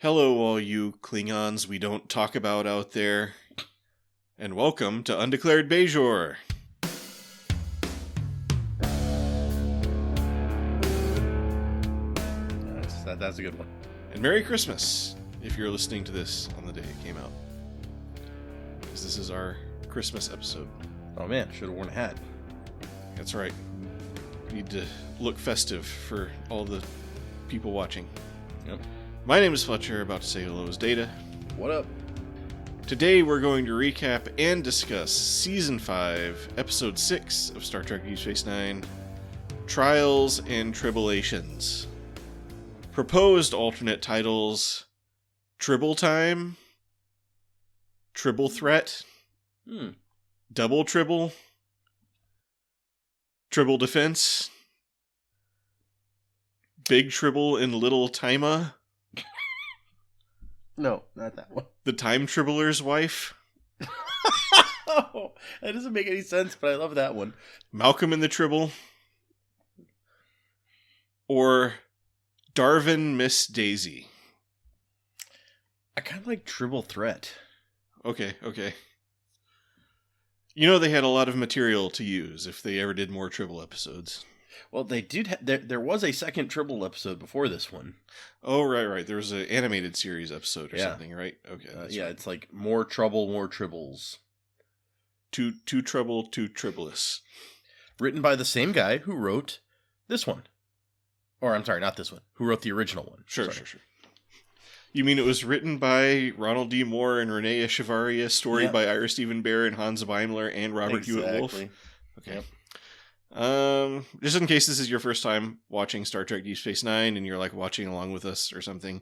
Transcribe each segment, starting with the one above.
Hello, all you Klingons we don't talk about out there, and welcome to Undeclared Bajor. That's a good one. And Merry Christmas, if you're listening to this on the day it came out. Because this is our Christmas episode. Oh man, should have worn a hat. That's right. We need to look festive for all the people watching. Yep. My name is Fletcher, about to say hello is Data. What up? Today we're going to recap and discuss Season 5, Episode 6 of Star Trek DS9, Trials and Tribble-ations. Proposed alternate titles: Tribble Time, Tribble Threat, Double Tribble, Tribble Defense, Big Tribble and Little Tima. No, not that one. The Time Tribbler's Wife. Oh, that doesn't make any sense, but I love that one. Malcolm and the Tribble. Or Darwin Miss Daisy. I kind of like Tribble Threat. Okay. You know they had a lot of material to use if they ever did more Tribble episodes. Well, they did. There was a second Tribble episode before this one. Oh, right. There was an animated series episode or something, right? Okay. Yeah, right. It's like more trouble, more Tribbles. Two trouble, two Tribbleless. Written by the same guy who wrote this one. Or, I'm sorry, not this one. Who wrote the original one. Sure. You mean it was written by Ronald D. Moore and Renee Echevarria, story by Ira Steven Behr and Hans Beimler and Robert Hewitt Wolf? Okay. Yep. Just in case this is your first time watching Star Trek DS9 and you're like watching along with us or something,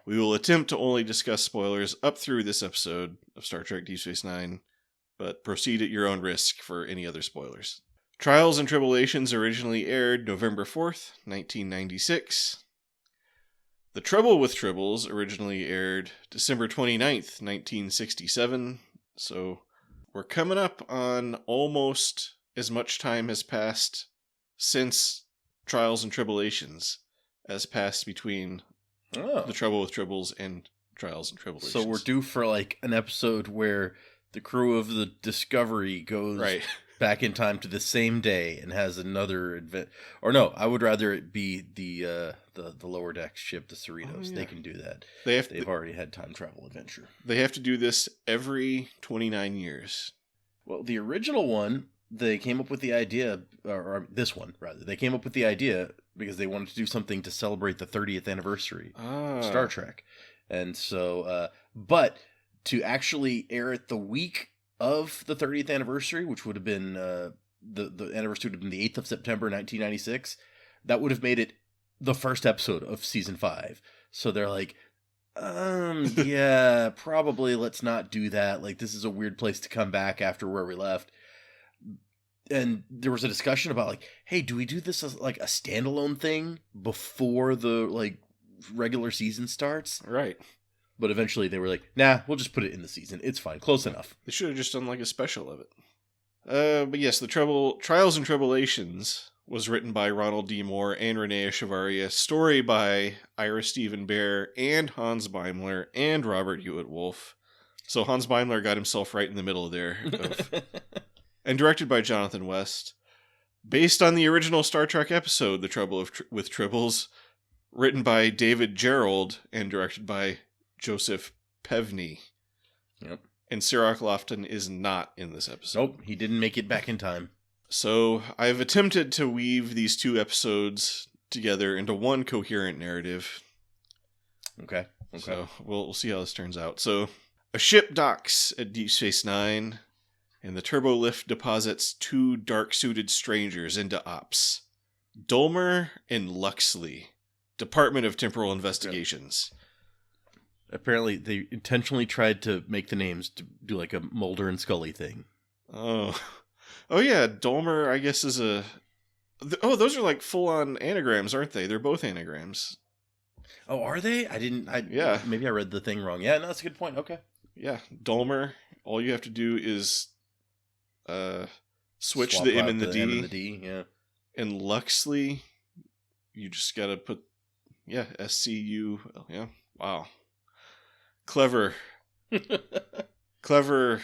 we will attempt to only discuss spoilers up through this episode of Star Trek DS9, but proceed at your own risk for any other spoilers. Trials and Tribble-ations originally aired November 4th, 1996. The Trouble with Tribbles originally aired December 29th, 1967. So we're coming up on almost as much time has passed since Trials and Tribble-ations as passed between The Trouble with Tribbles and Trials and Tribble-ations. So we're due for like an episode where the crew of the Discovery goes back in time to the same day and has another event. Or no, I would rather it be the lower deck ship, the Cerritos. Oh, yeah. They can do that. They've already had time travel adventure. They have to do this every 29 years. Well, the original one, they came up with the idea, or this one, rather. They came up with the idea because they wanted to do something to celebrate the 30th anniversary of Star Trek. And so, but to actually air it the week of the 30th anniversary, which would have been, the anniversary would have been the 8th of September, 1996, that would have made it the first episode of Season 5. So they're like, yeah, probably let's not do that. Like, this is a weird place to come back after where we left. And there was a discussion about like, hey, do we do this as like a standalone thing before the like regular season starts? Right. But eventually they were like, nah, we'll just put it in the season. It's fine. Close enough. They should have just done like a special of it. But yes, the Trials and Tribble-ations was written by Ronald D. Moore and Renee Echevarria, story by Ira Steven Behr and Hans Beimler and Robert Hewitt Wolf. So Hans Beimler got himself right in the middle there. And directed by Jonathan West. Based on the original Star Trek episode, The Trouble with Tribbles, written by David Gerrold and directed by Joseph Pevney. Yep. And Cirroc Lofton is not in this episode. Nope, he didn't make it back in time. So I've attempted to weave these two episodes together into one coherent narrative. Okay. So we'll see how this turns out. So a ship docks at Deep Space Nine, and the turbolift deposits two dark-suited strangers into ops. Dulmur and Lucsly, Department of Temporal Investigations. Apparently, they intentionally tried to make the names to do like a Mulder and Scully thing. Oh yeah, Dulmur, I guess, is a... Oh, those are like full-on anagrams, aren't they? They're both anagrams. Oh, are they? Yeah. Maybe I read the thing wrong. Yeah, no, that's a good point. Okay. Yeah, Dulmur, all you have to do is switch the M and the D. M and the D, yeah. And Lucsly, you just gotta put, SCU, yeah, wow. Clever. Clever,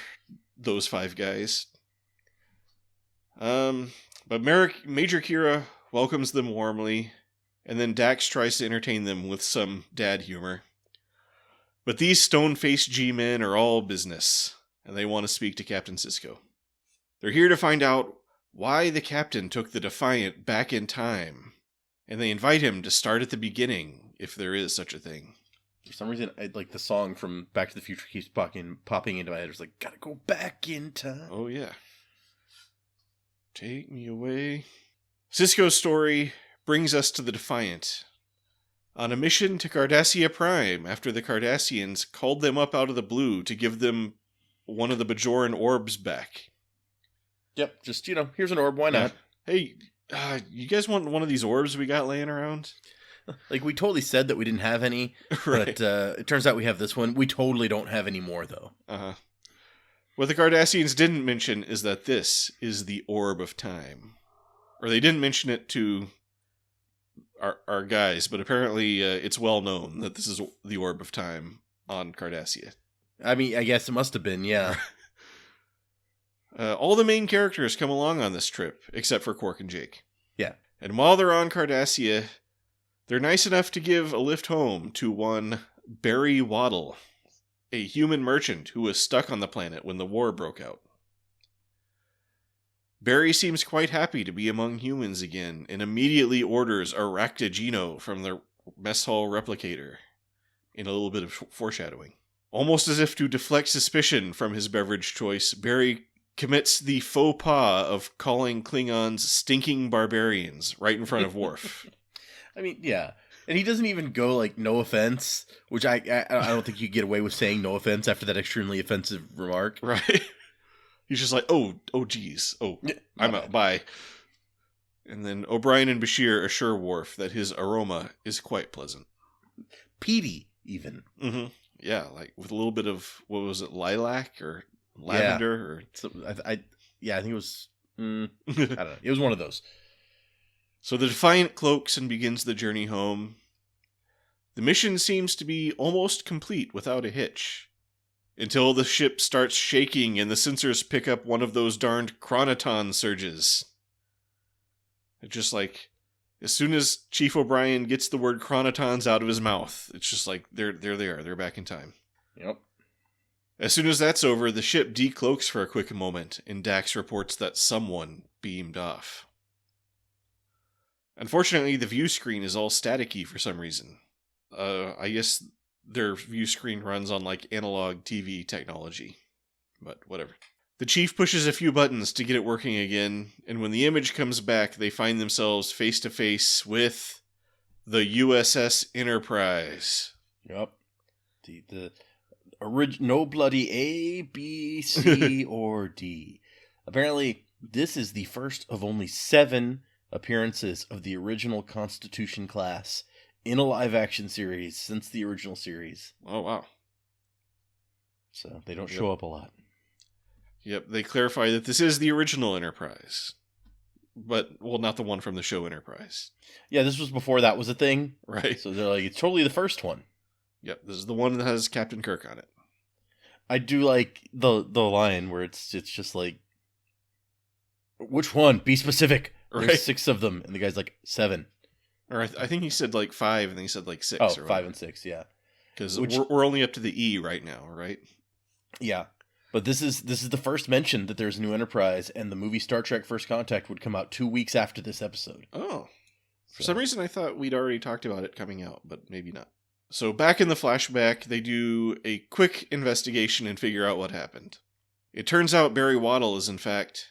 those five guys. But Major Kira welcomes them warmly, and then Dax tries to entertain them with some dad humor. But these stone-faced G-men are all business, and they want to speak to Captain Sisko. They're here to find out why the captain took the Defiant back in time, and they invite him to start at the beginning, if there is such a thing. For some reason, the song from Back to the Future keeps popping into my head. It's like, gotta go back in time. Oh, yeah. Take me away. Sisko's story brings us to the Defiant. On a mission to Cardassia Prime after the Cardassians called them up out of the blue to give them one of the Bajoran orbs back. Yep, just, here's an orb, why not? Hey, you guys want one of these orbs we got laying around? We totally said that we didn't have any, right. But it turns out we have this one. We totally don't have any more, though. Uh-huh. What the Cardassians didn't mention is that this is the Orb of Time. Or they didn't mention it to our guys, but apparently it's well known that this is the Orb of Time on Cardassia. I mean, I guess it must have been, yeah. All the main characters come along on this trip, except for Quark and Jake. Yeah. And while they're on Cardassia, they're nice enough to give a lift home to one Barry Waddle, a human merchant who was stuck on the planet when the war broke out. Barry seems quite happy to be among humans again, and immediately orders a Raktajino from the mess hall replicator, in a little bit of foreshadowing. Almost as if to deflect suspicion from his beverage choice, Barry commits the faux pas of calling Klingons stinking barbarians right in front of Worf. I mean, yeah. And he doesn't even go, no offense, which I don't think you get away with saying no offense after that extremely offensive remark. Right. He's just like, oh, geez. Oh, I'm out. Bye. And then O'Brien and Bashir assure Worf that his aroma is quite pleasant. Peaty, even. Mm-hmm. Yeah, with a little bit of, what was it, lilac or lavender? Yeah. I think it was, I don't know. It was one of those. So the Defiant cloaks and begins the journey home. The mission seems to be almost complete without a hitch. Until the ship starts shaking and the sensors pick up one of those darned chronoton surges. It's just as soon as Chief O'Brien gets the word chronotons out of his mouth, it's just they're there. They're back in time. Yep. As soon as that's over, the ship decloaks for a quick moment, and Dax reports that someone beamed off. Unfortunately, the view screen is all staticky for some reason. I guess their view screen runs on analog TV technology, but whatever. The Chief pushes a few buttons to get it working again, and when the image comes back, they find themselves face to face with the USS Enterprise. Yep. The no bloody A, B, C, or D. Apparently, this is the first of only 7 appearances of the original Constitution class in a live-action series since the original series. Oh, wow. So they don't show up a lot. Yep, they clarify that this is the original Enterprise. But, not the one from the show Enterprise. Yeah, this was before that was a thing. Right. So they're it's totally the first one. Yep, this is the one that has Captain Kirk on it. I do like the line where it's just which one? Be specific. Right. There's 6 of them, and the guy's 7. Or I think he said 5, and then he said 6. Oh, or 5 and 6, yeah. Because we're only up to the E right now, right? Yeah, but this is the first mention that there's a new Enterprise, and the movie Star Trek First Contact would come out 2 weeks after this episode. Oh, for some reason I thought we'd already talked about it coming out, but maybe not. So back in the flashback, they do a quick investigation and figure out what happened. It turns out Barry Waddle is in fact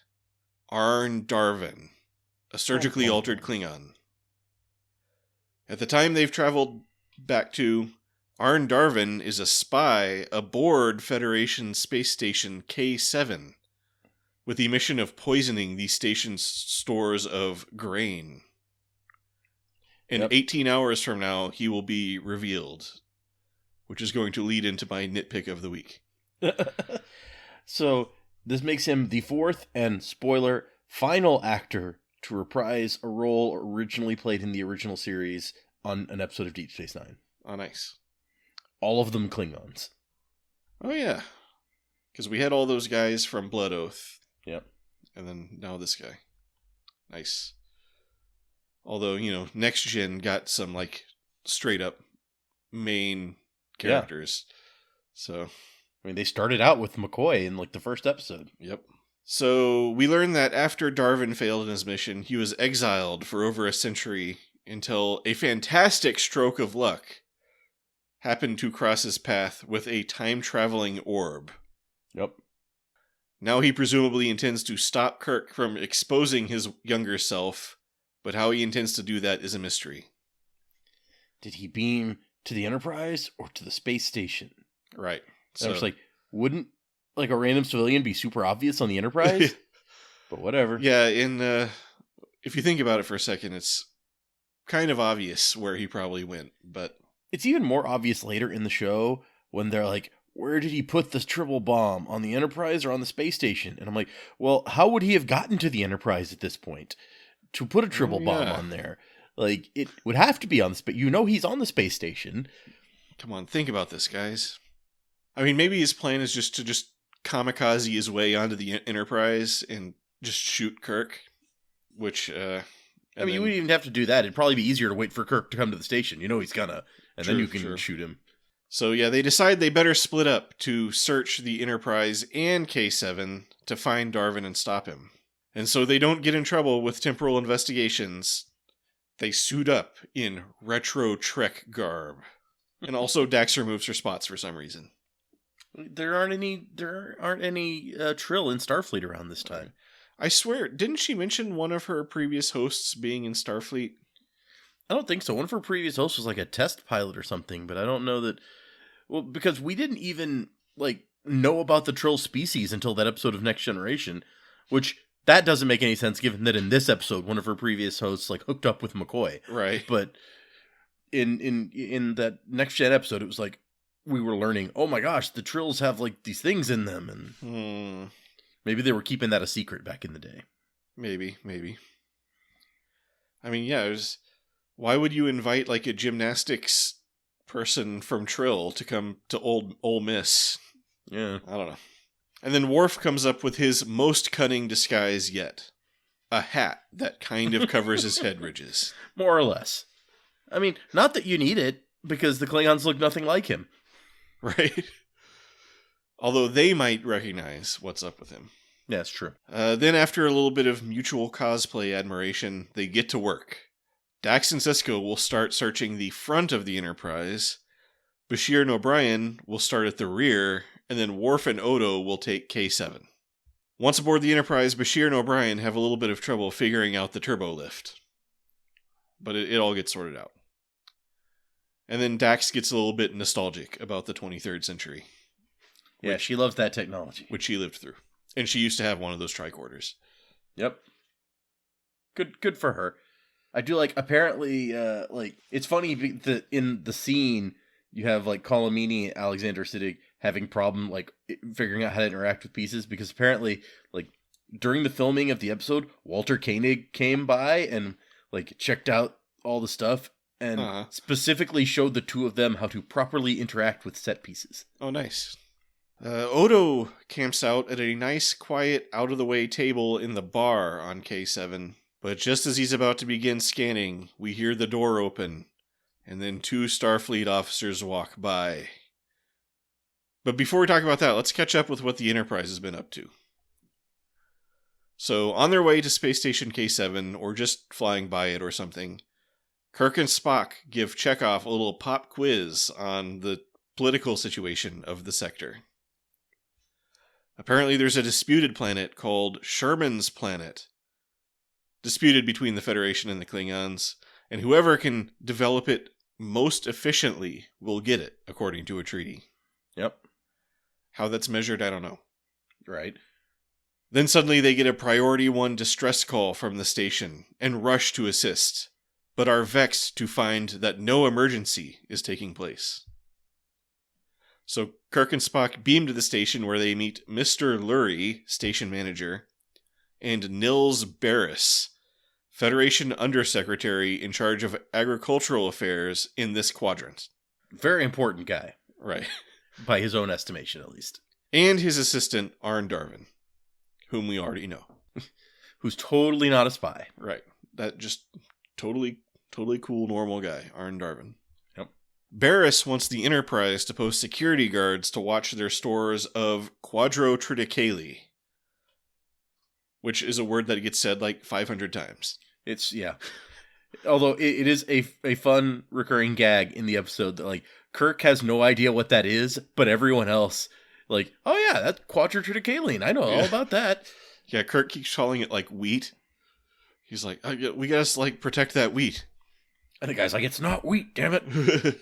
Arn Darvin, a surgically altered Klingon. At the time they've traveled back to, Arn Darvin is a spy aboard Federation Space Station K7, with the mission of poisoning the station's stores of grain. In 18 hours from now, he will be revealed, which is going to lead into my nitpick of the week. So, this makes him the 4th and, spoiler, final actor to reprise a role originally played in the original series on an episode of Deep Space Nine. Oh, nice. All of them Klingons. Oh, yeah. Because we had all those guys from Blood Oath. Yep. And then now this guy. Nice. Although, Next Gen got some, straight up main characters. Yeah. So, I mean, they started out with McCoy in, the first episode. Yep. So, we learned that after Darvin failed in his mission, he was exiled for over a century until a fantastic stroke of luck happened to cross his path with a time-traveling orb. Yep. Now he presumably intends to stop Kirk from exposing his younger self, but how he intends to do that is a mystery. Did he beam to the Enterprise or to the space station? Right. So I was wouldn't a random civilian be super obvious on the Enterprise? But whatever. Yeah, if you think about it for a second, it's kind of obvious where he probably went, but it's even more obvious later in the show when they're like, where did he put this Tribble bomb? On the Enterprise or on the space station? And I'm like, well, how would he have gotten to the Enterprise at this point to put a Tribble bomb on there? It would have to be on the space. He's on the space station. Come on, think about this, guys. I mean, maybe his plan is just to kamikaze his way onto the Enterprise and just shoot Kirk, which, you wouldn't even have to do that. It'd probably be easier to wait for Kirk to come to the station. He's gonna, and then you can shoot him. So yeah, they decide they better split up to search the Enterprise and K7 to find Darvin and stop him. And so they don't get in trouble with temporal investigations. They suit up in retro Trek garb. And also Dax removes her spots for some reason. There aren't any Trill in Starfleet around this time. I swear, didn't she mention one of her previous hosts being in Starfleet? I don't think so. One of her previous hosts was a test pilot or something, but I don't know that. Well, because we didn't even know about the Trill species until that episode of Next Generation, which that doesn't make any sense given that in this episode one of her previous hosts hooked up with McCoy. Right. But in that Next Gen episode, it was we were learning, oh my gosh, the Trills have these things in them, and maybe they were keeping that a secret back in the day. Maybe. I mean, yeah, why would you invite a gymnastics person from Trill to come to Ole Miss? Yeah. I don't know. And then Worf comes up with his most cunning disguise yet. A hat that kind of covers his head ridges. More or less. I mean, not that you need it, because the Klingons look nothing like him. Right? Although they might recognize what's up with him. Yeah, it's true. Then after a little bit of mutual cosplay admiration, they get to work. Dax and Sisko will start searching the front of the Enterprise. Bashir and O'Brien will start at the rear, and then Worf and Odo will take K7. Once aboard the Enterprise, Bashir and O'Brien have a little bit of trouble figuring out the turbo lift. But it all gets sorted out. And then Dax gets a little bit nostalgic about the 23rd century. Yeah, she loves that technology. Which she lived through. And she used to have one of those tricorders. Yep. Good for her. I do apparently, it's funny that in the scene, you have Colomini and Alexander Siddig having problem figuring out how to interact with pieces, because apparently during the filming of the episode, Walter Koenig came by and checked out all the stuff and specifically showed the two of them how to properly interact with set pieces. Oh, nice. Odo camps out at a nice, quiet, out-of-the-way table in the bar on K7, but just as he's about to begin scanning, we hear the door open, and then two Starfleet officers walk by. But before we talk about that, let's catch up with what the Enterprise has been up to. So, on their way to Space Station K7, or just flying by it or something, Kirk and Spock give Chekhov a little pop quiz on the political situation of the sector. Apparently there's a disputed planet called Sherman's Planet. Disputed between the Federation and the Klingons, and whoever can develop it most efficiently will get it, according to a treaty. Yep. How that's measured, I don't know. Right. Then suddenly they get a Priority 1 distress call from the station, and rush to assist, but are vexed to find that no emergency is taking place. So Kirk and Spock beam to the station where they meet Mr. Lurie, station manager, and Nils Barris, Federation Undersecretary in charge of agricultural affairs in this quadrant. Very important guy. Right. By his own estimation, at least. And his assistant, Arn Darvin, whom we already know. Who's totally not a spy. Right. That just totally cool, normal guy, Arn Darvin. Yep. Barris wants the Enterprise to post security guards to watch their stores of quadrotriticale, which is a word that gets said like 500 times. Yeah. Although it is a fun recurring gag in the episode that, like, Kirk has no idea what that is, but everyone else, like, oh yeah, that's quadrotriticale. I know all about that. Yeah, Kirk keeps calling it, like, wheat. He's like, oh, we gotta, like, protect that wheat. And the guy's like, it's not wheat, damn it.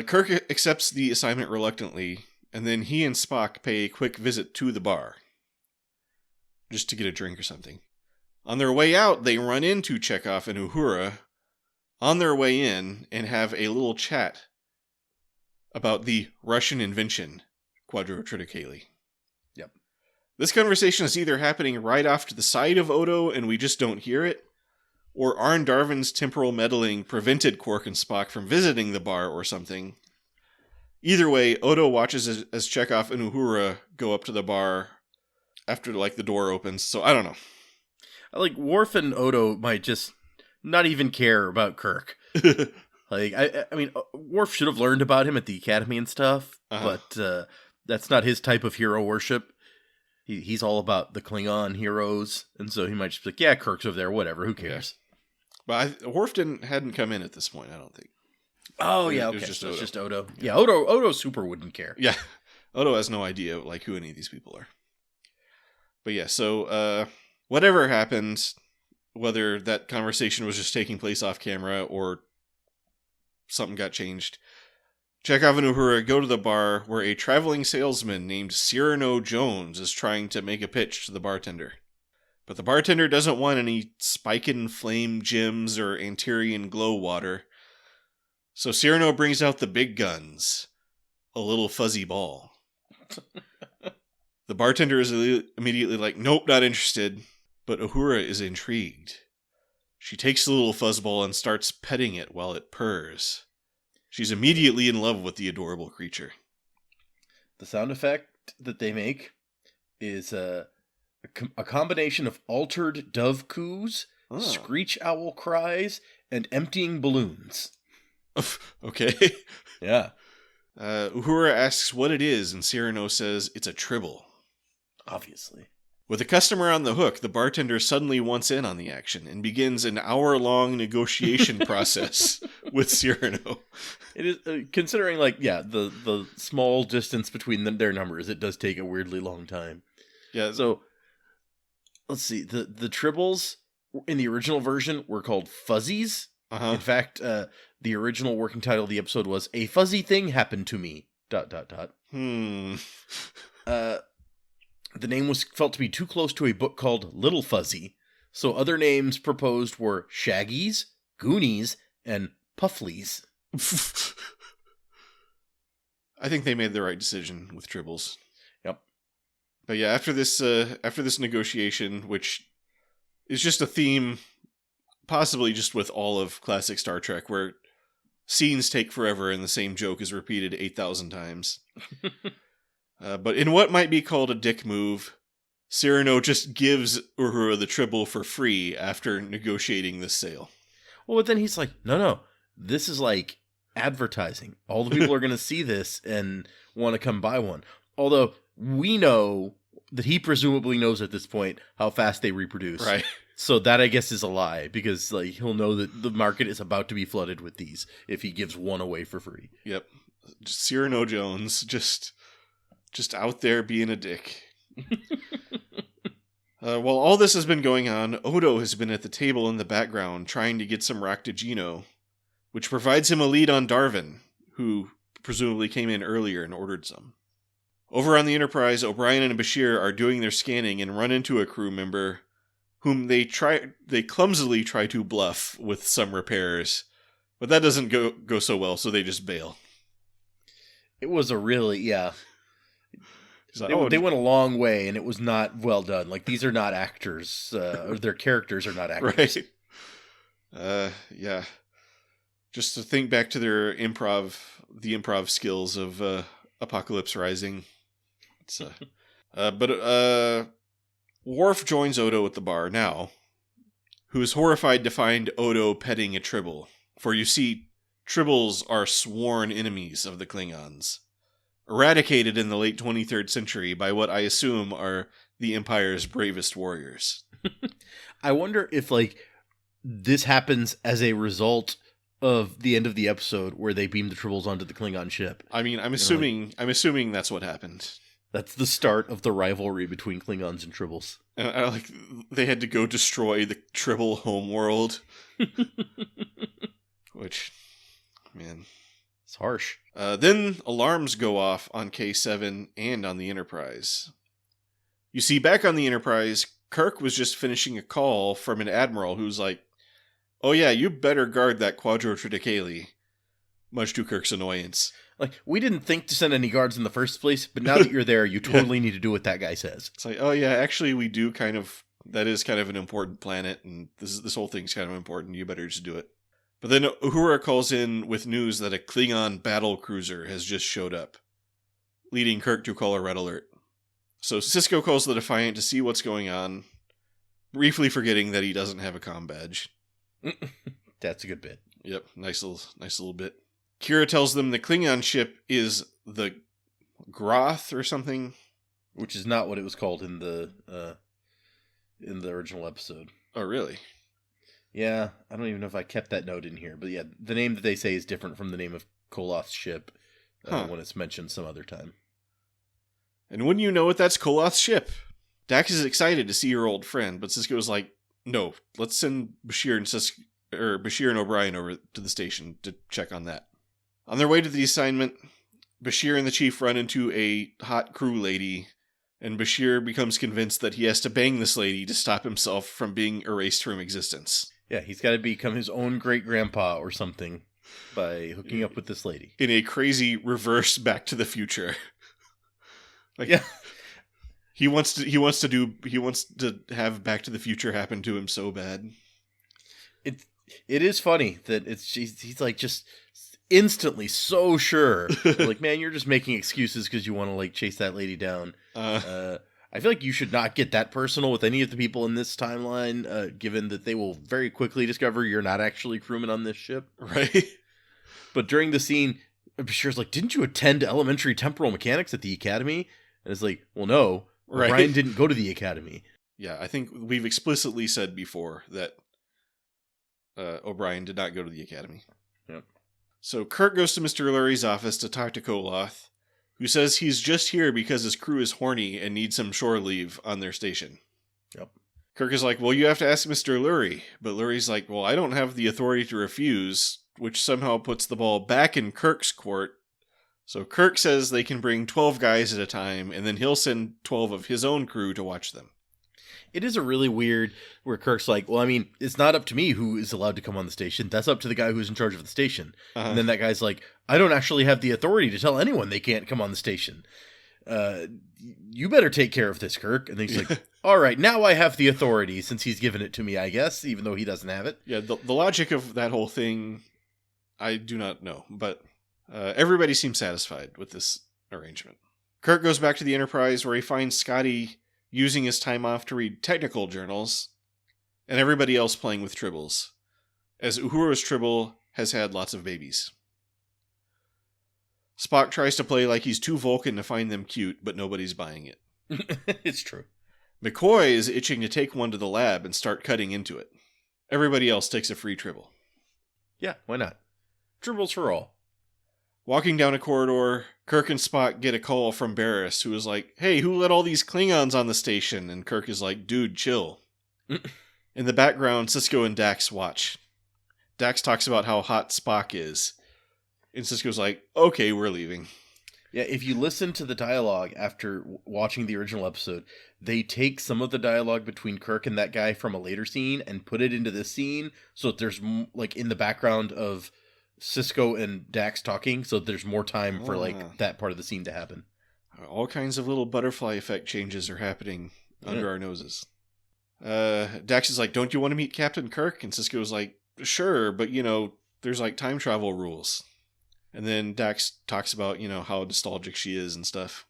Kirk accepts the assignment reluctantly, and then he and Spock pay a quick visit to the bar. Just to get a drink or something. On their way out, they run into Chekhov and Uhura on their way in and have a little chat about the Russian invention, quadrotriticale. Yep. This conversation is either happening right off to the side of Odo and we just don't hear it, or Arn Darvin's temporal meddling prevented Quark and Spock from visiting the bar or something. Either way, Odo watches as Chekhov and Uhura go up to the bar after, like, the door opens, so I don't know. Like, Worf and Odo might just not even care about Kirk. Like, I mean, Worf should have learned about him at the Academy and stuff, but that's not his type of hero worship. He's all about the Klingon heroes, and so he might just be like, yeah, Kirk's over there, whatever, who cares? Yeah. But Worf hadn't come in at this point, I don't think. Oh, yeah, okay, so it's just Odo. Yeah, Odo super wouldn't care. Yeah, Odo has no idea, like, who any of these people are. But yeah, so, whatever happened, whether that conversation was just taking place off camera or something got changed, Chekhov and Uhura go to the bar where a traveling salesman named Cyrano Jones is trying to make a pitch to the bartender. But the bartender doesn't want any spikin' flame gems or Antarian glow water. So Cyrano brings out the big guns, a little fuzzy ball. The bartender is immediately like, nope, not interested. But Uhura is intrigued. She takes the little fuzzball and starts petting it while it purrs. She's immediately in love with the adorable creature. The sound effect that they make is a combination of altered dove coos, screech owl cries, and emptying balloons. Okay. Yeah. Uhura asks what it is, and Cyrano says it's a tribble. Obviously. With a customer on the hook, the bartender suddenly wants in on the action and begins an hour-long negotiation process with Cyrano. It is considering, like, yeah, the small distance between their numbers. It does take a weirdly long time. Yeah. So let's see. The tribbles in the original version were called fuzzies. In fact, the original working title of the episode was "A Fuzzy Thing Happened to Me." ... The name was felt to be too close to a book called Little Fuzzy, so other names proposed were Shaggies, Goonies, and Pufflies. I think they made the right decision with tribbles. Yep. But yeah, after this negotiation, which is just a theme, possibly just with all of classic Star Trek, where scenes take forever and the same joke is repeated 8,000 times. But in what might be called a dick move, Cyrano just gives Uhura the tribble for free after negotiating this sale. Well, but then he's like, no, this is like advertising. All the people are going to see this and want to come buy one. Although we know that he presumably knows at this point how fast they reproduce. Right. So that, I guess, is a lie, because like he'll know that the market is about to be flooded with these if he gives one away for free. Yep. Cyrano Jones just out there being a dick. While all this has been going on, Odo has been at the table in the background trying to get some Raktajino, which provides him a lead on Darvin, who presumably came in earlier and ordered some. Over on the Enterprise, O'Brien and Bashir are doing their scanning and run into a crew member whom they clumsily try to bluff with some repairs, but that doesn't go so well, so they just bail. It was a really, yeah. Like, they went a long way, and it was not well done. Like, these are not actors, or their characters are not actors. Right. Yeah. Just to think back to their improv the improv skills of Apocalypse Rising. It's Worf joins Odo at the bar now, who is horrified to find Odo petting a Tribble. For you see, Tribbles are sworn enemies of the Klingons, eradicated in the late 23rd century by what I assume are the Empire's bravest warriors. I wonder if, this happens as a result of the end of the episode where they beam the Tribbles onto the Klingon ship. I mean, I'm assuming that's what happened. That's the start of the rivalry between Klingons and Tribbles. And they had to go destroy the Tribble homeworld. Which, man, it's harsh. Then alarms go off on K7 and on the Enterprise. You see, back on the Enterprise, Kirk was just finishing a call from an admiral who's like, "Oh yeah, you better guard that Quadro Triticale," much to Kirk's annoyance. We didn't think to send any guards in the first place, but now that you're there, you totally need to do what that guy says. It's like, oh yeah, actually we do that is kind of an important planet, and this whole thing's kind of important, you better just do it. But then Uhura calls in with news that a Klingon battle cruiser has just showed up, leading Kirk to call a red alert. So Sisko calls the Defiant to see what's going on, briefly forgetting that he doesn't have a comm badge. That's a good bit. Yep, nice little bit. Kira tells them the Klingon ship is the Groth or something, which is not what it was called in the original episode. Oh, really? Yeah, I don't even know if I kept that note in here, but yeah, the name that they say is different from the name of Koloth's ship when it's mentioned some other time. And wouldn't you know it, that's Koloth's ship. Dax is excited to see her old friend, but Sisko's like, no, let's send Bashir and O'Brien over to the station to check on that. On their way to the assignment, Bashir and the Chief run into a hot crew lady, and Bashir becomes convinced that he has to bang this lady to stop himself from being erased from existence. Yeah, he's got to become his own great-grandpa or something by hooking up with this lady. In a crazy reverse Back to the Future. Yeah. He wants to have Back to the Future happen to him so bad. It is funny that he's like just instantly so sure. Like, man, you're just making excuses because you want to chase that lady down. I feel like you should not get that personal with any of the people in this timeline, given that they will very quickly discover you're not actually crewman on this ship. Right. But during the scene, Bashir's like, didn't you attend elementary temporal mechanics at the academy? And it's like, well, no. Right. O'Brien didn't go to the academy. Yeah, I think we've explicitly said before that O'Brien did not go to the academy. Yep. So Kirk goes to Mr. Lurie's office to talk to Koloth, who says he's just here because his crew is horny and needs some shore leave on their station. Yep. Kirk is like, well, you have to ask Mr. Lurie. But Lurie's like, well, I don't have the authority to refuse, which somehow puts the ball back in Kirk's court. So Kirk says they can bring 12 guys at a time, and then he'll send 12 of his own crew to watch them. It is a really weird where Kirk's like, well, I mean, it's not up to me who is allowed to come on the station. That's up to the guy who's in charge of the station. Uh-huh. And then that guy's like, I don't actually have the authority to tell anyone they can't come on the station. You better take care of this, Kirk. And then he's like, all right, now I have the authority since he's given it to me, I guess, even though he doesn't have it. Yeah, the logic of that whole thing, I do not know. But everybody seems satisfied with this arrangement. Kirk goes back to the Enterprise where he finds Scotty using his time off to read technical journals, and everybody else playing with Tribbles, as Uhura's Tribble has had lots of babies. Spock tries to play like he's too Vulcan to find them cute, but nobody's buying it. It's true. McCoy is itching to take one to the lab and start cutting into it. Everybody else takes a free Tribble. Yeah, why not? Tribbles for all. Walking down a corridor, Kirk and Spock get a call from Barris, who is like, hey, who let all these Klingons on the station? And Kirk is like, dude, chill. In the background, Sisko and Dax watch. Dax talks about how hot Spock is. And Sisko's like, okay, we're leaving. Yeah, if you listen to the dialogue after watching the original episode, they take some of the dialogue between Kirk and that guy from a later scene and put it into this scene. So that there's, in the background of Sisko and Dax talking, so there's more time for that part of the scene to happen. All kinds of little butterfly effect changes are happening under our noses. Dax is like, don't you want to meet Captain Kirk? And Sisko's like, sure, but there's time travel rules. And then Dax talks about, how nostalgic she is and stuff.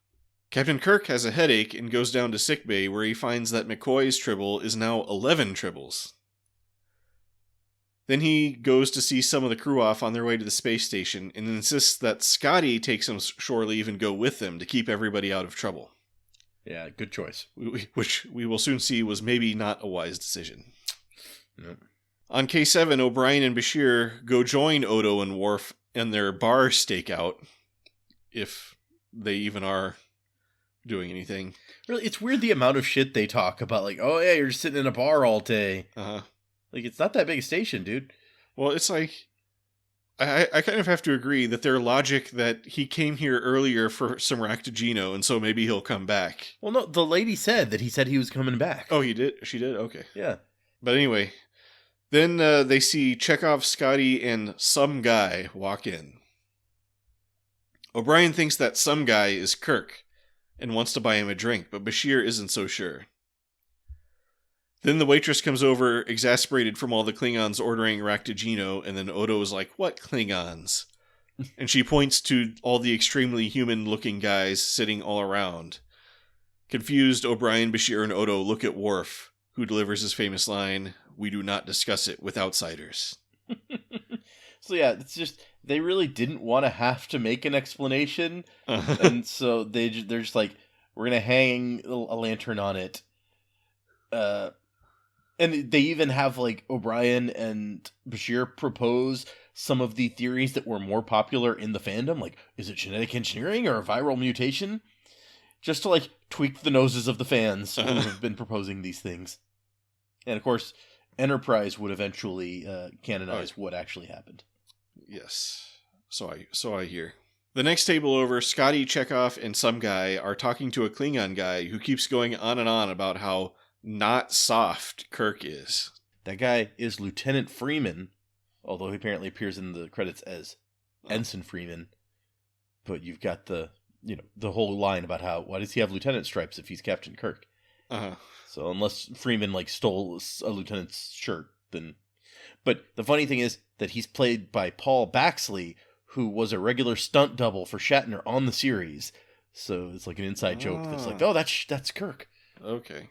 Captain Kirk has a headache and goes down to sickbay where he finds that McCoy's Tribble is now 11 Tribbles. Then he goes to see some of the crew off on their way to the space station and insists that Scotty take some shore leave and go with them to keep everybody out of trouble. Yeah, good choice. Which we will soon see was maybe not a wise decision. Nope. On K7, O'Brien and Bashir go join Odo and Worf in their bar stakeout, if they even are doing anything. Really, it's weird the amount of shit they talk about, like, oh yeah, you're just sitting in a bar all day. Uh-huh. Like, it's not that big a station, dude. Well, it's like, I kind of have to agree that their logic that he came here earlier for some Raktajino, and so maybe he'll come back. Well, no, the lady said that he was coming back. Oh, he did? She did? Okay. Yeah. But anyway, then they see Chekhov, Scotty, and some guy walk in. O'Brien thinks that some guy is Kirk, and wants to buy him a drink, but Bashir isn't so sure. Then the waitress comes over, exasperated from all the Klingons ordering Raktajino, and then Odo is like, what Klingons? And she points to all the extremely human-looking guys sitting all around. Confused, O'Brien, Bashir, and Odo look at Worf, who delivers his famous line, "We do not discuss it with outsiders." So yeah, it's just, they really didn't want to have to make an explanation, and so they're just like, we're going to hang a lantern on it. And they even have, like, O'Brien and Bashir propose some of the theories that were more popular in the fandom, like, is it genetic engineering or a viral mutation? Just to, like, tweak the noses of the fans who have been proposing these things. And, of course, Enterprise would eventually canonize what actually happened. Yes. So I hear. The next table over, Scotty, Chekhov, and some guy are talking to a Klingon guy who keeps going on and on about how not soft Kirk is. That guy is Lieutenant Freeman, although he apparently appears in the credits as Ensign Freeman. But you've got the whole line about why does he have lieutenant stripes if he's Captain Kirk? Uh-huh. So unless Freeman, like, stole a lieutenant's shirt, then... But the funny thing is that he's played by Paul Baxley, who was a regular stunt double for Shatner on the series. So it's like an inside joke that's like, oh, that's Kirk. Okay.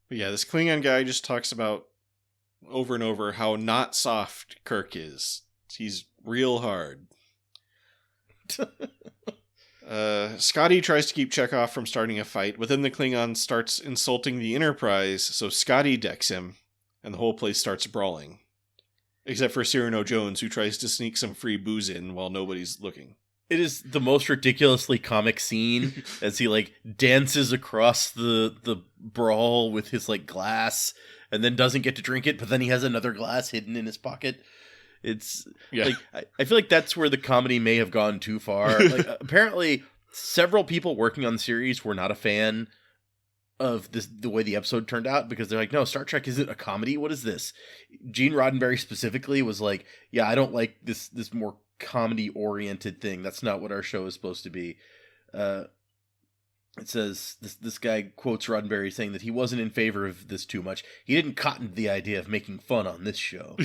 But yeah, this Klingon guy just talks about over and over how not soft Kirk is. He's real hard. Scotty tries to keep Chekhov from starting a fight, but then the Klingon starts insulting the Enterprise, so Scotty decks him, and the whole place starts brawling. Except for Cyrano Jones, who tries to sneak some free booze in while nobody's looking. It is the most ridiculously comic scene as he, like, dances across the brawl with his, like, glass and then doesn't get to drink it, but then he has another glass hidden in his pocket. It's like, I feel like that's where the comedy may have gone too far. Like, apparently several people working on the series were not a fan of the way the episode turned out, because they're like, no, Star Trek isn't a comedy. What is this? Gene Roddenberry specifically was like, yeah, I don't like this more comedy oriented thing. That's not what our show is supposed to be. It says this guy quotes Roddenberry saying that he wasn't in favor of this too much. He didn't cotton to the idea of making fun on this show.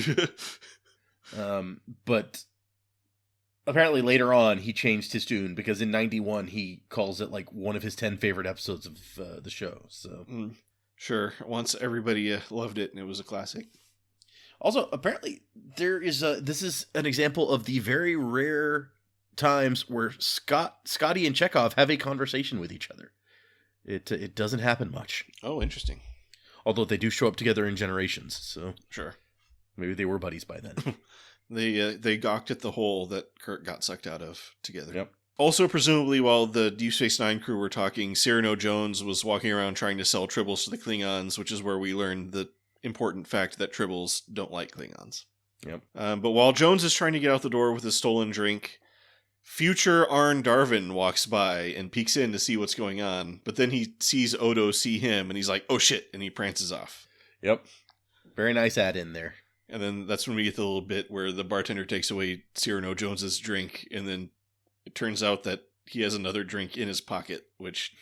But apparently later on he changed his tune, because in 91 he calls it like one of his 10 favorite episodes of the show. So sure, once everybody loved it and it was a classic. Also, apparently there is this is an example of the very rare times where Scotty and Chekhov have a conversation with each other. It doesn't happen much. Oh, interesting. Although they do show up together in Generations, so sure, maybe they were buddies by then. They gawked at the hole that Kirk got sucked out of together. Yep. Also, presumably, while the Deep Space Nine crew were talking, Cyrano Jones was walking around trying to sell Tribbles to the Klingons, which is where we learned the important fact that Tribbles don't like Klingons. Yep. But while Jones is trying to get out the door with his stolen drink, future Arn Darvin walks by and peeks in to see what's going on, but then he sees Odo see him, and he's like, oh shit, and he prances off. Yep. Very nice add in there. And then that's when we get the little bit where the bartender takes away Cyrano Jones's drink, and then it turns out that he has another drink in his pocket, which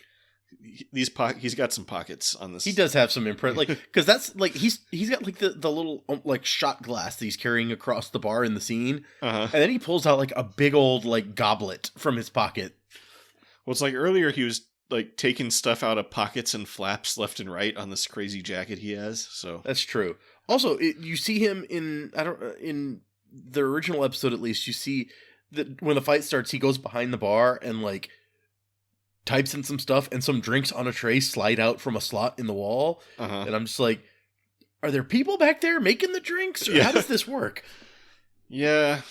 he's got some pockets on this. He does have some like, because that's like he's got like the little like shot glass that he's carrying across the bar in the scene, and then he pulls out like a big old like goblet from his pocket. Well, it's like earlier he was like taking stuff out of pockets and flaps left and right on this crazy jacket he has. So that's true. Also, you see him in the original episode, at least, you see that when the fight starts, he goes behind the bar and like types in some stuff, and some drinks on a tray slide out from a slot in the wall. And I'm just like, are there people back there making the drinks, or how does this work? Yeah,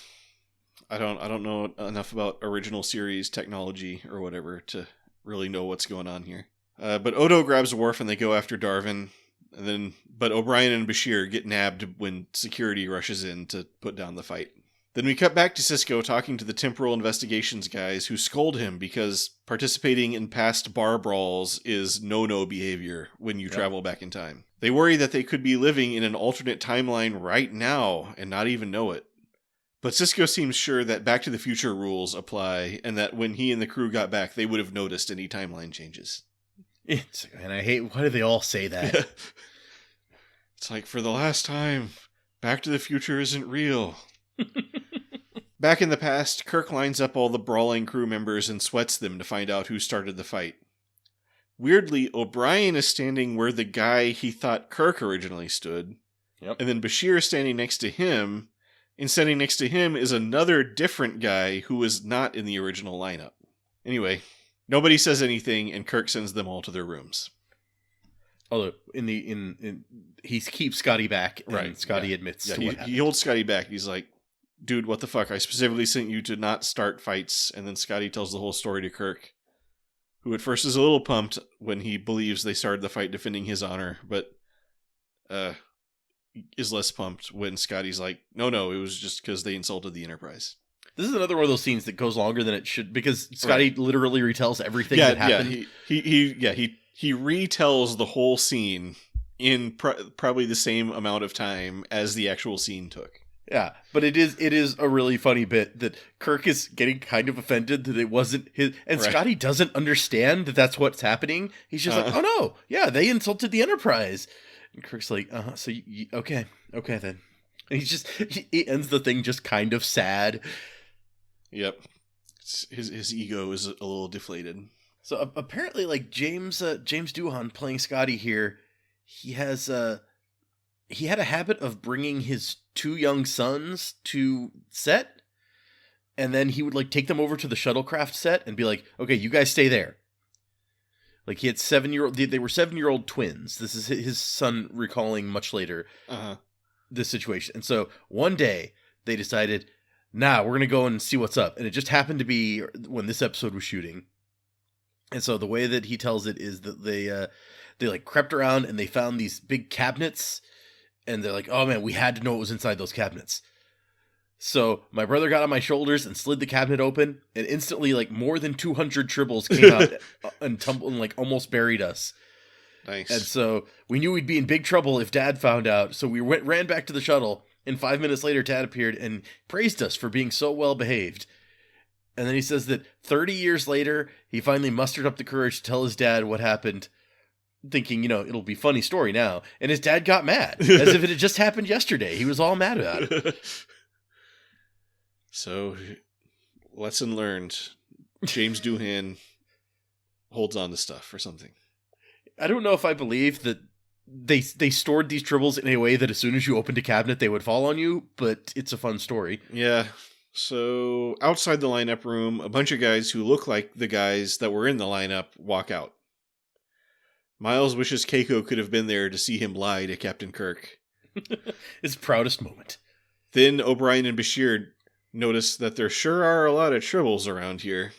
I don't know enough about original series technology or whatever to really know what's going on here. But Odo grabs Worf and they go after Darvin. But O'Brien and Bashir get nabbed when security rushes in to put down the fight. Then we cut back to Sisko talking to the temporal investigations guys who scold him because participating in past bar brawls is no-no behavior when you travel back in time. They worry that they could be living in an alternate timeline right now and not even know it. But Sisko seems sure that Back to the Future rules apply and that when he and the crew got back, they would have noticed any timeline changes. And I hate, why do they all say that? It's like, for the last time, Back to the Future isn't real. Back in the past, Kirk lines up all the brawling crew members and sweats them to find out who started the fight. Weirdly, O'Brien is standing where the guy he thought Kirk originally stood. Yep. And then Bashir is standing next to him. And standing next to him is another different guy who was not in the original lineup. Anyway, nobody says anything, and Kirk sends them all to their rooms. Although he keeps Scotty back, and right? Scotty admits to what happened. He holds Scotty back. He's like, "Dude, what the fuck? I specifically sent you to not start fights." And then Scotty tells the whole story to Kirk, who at first is a little pumped when he believes they started the fight defending his honor, but is less pumped when Scotty's like, "No, it was just because they insulted the Enterprise." This is another one of those scenes that goes longer than it should, because Scotty literally retells everything that happened. He retells the whole scene in probably the same amount of time as the actual scene took. Yeah, but it is a really funny bit that Kirk is getting kind of offended that it wasn't his, and Scotty doesn't understand that that's what's happening. He's just like, "Oh no, yeah, they insulted the Enterprise," and Kirk's like, so okay then." And he ends the thing just kind of sad. Yep, his ego is a little deflated. So apparently, like James Doohan playing Scotty here, he had a habit of bringing his 2 young sons to set, and then he would like take them over to the shuttlecraft set and be like, "Okay, you guys stay there." Like he had 7-year-old, they were 7-year-old twins. This is his son recalling much later this situation. And so one day they decided, "Nah, we're gonna go and see what's up." And it just happened to be when this episode was shooting. And so the way that he tells it is that they like crept around and they found these big cabinets, and they're like, "Oh man, we had to know what was inside those cabinets." So my brother got on my shoulders and slid the cabinet open, and instantly like more than 200 tribbles came out and tumbled and like almost buried us. Nice. And so we knew we'd be in big trouble if Dad found out. So we ran back to the shuttle, and 5 minutes later Dad appeared and praised us for being so well behaved. And then he says that 30 years later, he finally mustered up the courage to tell his dad what happened, thinking, it'll be a funny story now. And his dad got mad, as if it had just happened yesterday. He was all mad about it. So, lesson learned. James Doohan holds on to stuff or something. I don't know if I believe that they stored these tribbles in a way that as soon as you opened a cabinet, they would fall on you, but it's a fun story. Yeah. So, outside the lineup room, a bunch of guys who look like the guys that were in the lineup walk out. Miles wishes Keiko could have been there to see him lie to Captain Kirk. His proudest moment. Then O'Brien and Bashir notice that there sure are a lot of tribbles around here.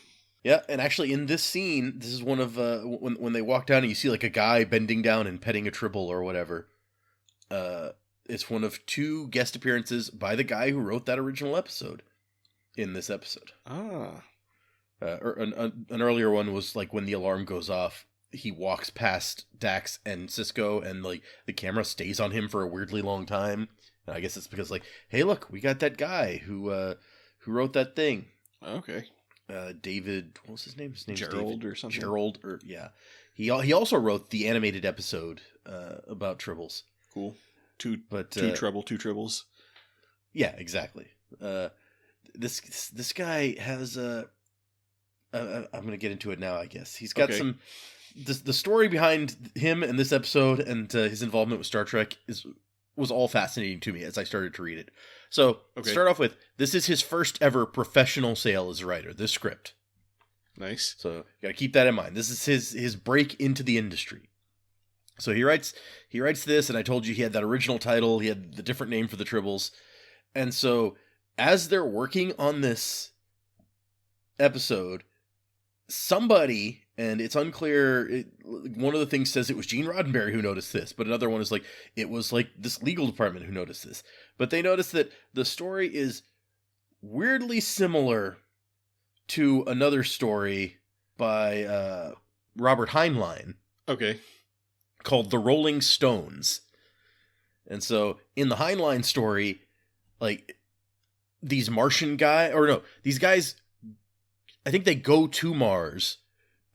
Yeah, and actually in this scene, this is one of, when they walk down and you see like a guy bending down and petting a tribble or whatever. It's one of 2 guest appearances by the guy who wrote that original episode. In this episode. An earlier one was like when the alarm goes off, he walks past Dax and Sisko, and like the camera stays on him for a weirdly long time. And I guess it's because like, hey, look, we got that guy who wrote that thing. Okay. David, what was his name? His name's Gerald David, or something. Gerald, or yeah. He also wrote the animated episode about Tribbles. Cool. Two Tribbles. Yeah, exactly. This guy has I'm going to get into it now, I guess. He's got some... The story behind him and this episode and his involvement with Star Trek was all fascinating to me as I started to read it. So, to start off with, this is his first ever professional sale as a writer, this script. Nice. So, you got to keep that in mind. This is his break into the industry. So, he writes this, and I told you he had that original title, he had the different name for the Tribbles. And so, as they're working on this episode, somebody, and it's unclear, one of the things says it was Gene Roddenberry who noticed this, but another one is like, it was like this legal department who noticed this. But they noticed that the story is weirdly similar to another story by Robert Heinlein. Okay. Called The Rolling Stones. And so, in the Heinlein story, like, these guys, I think they go to Mars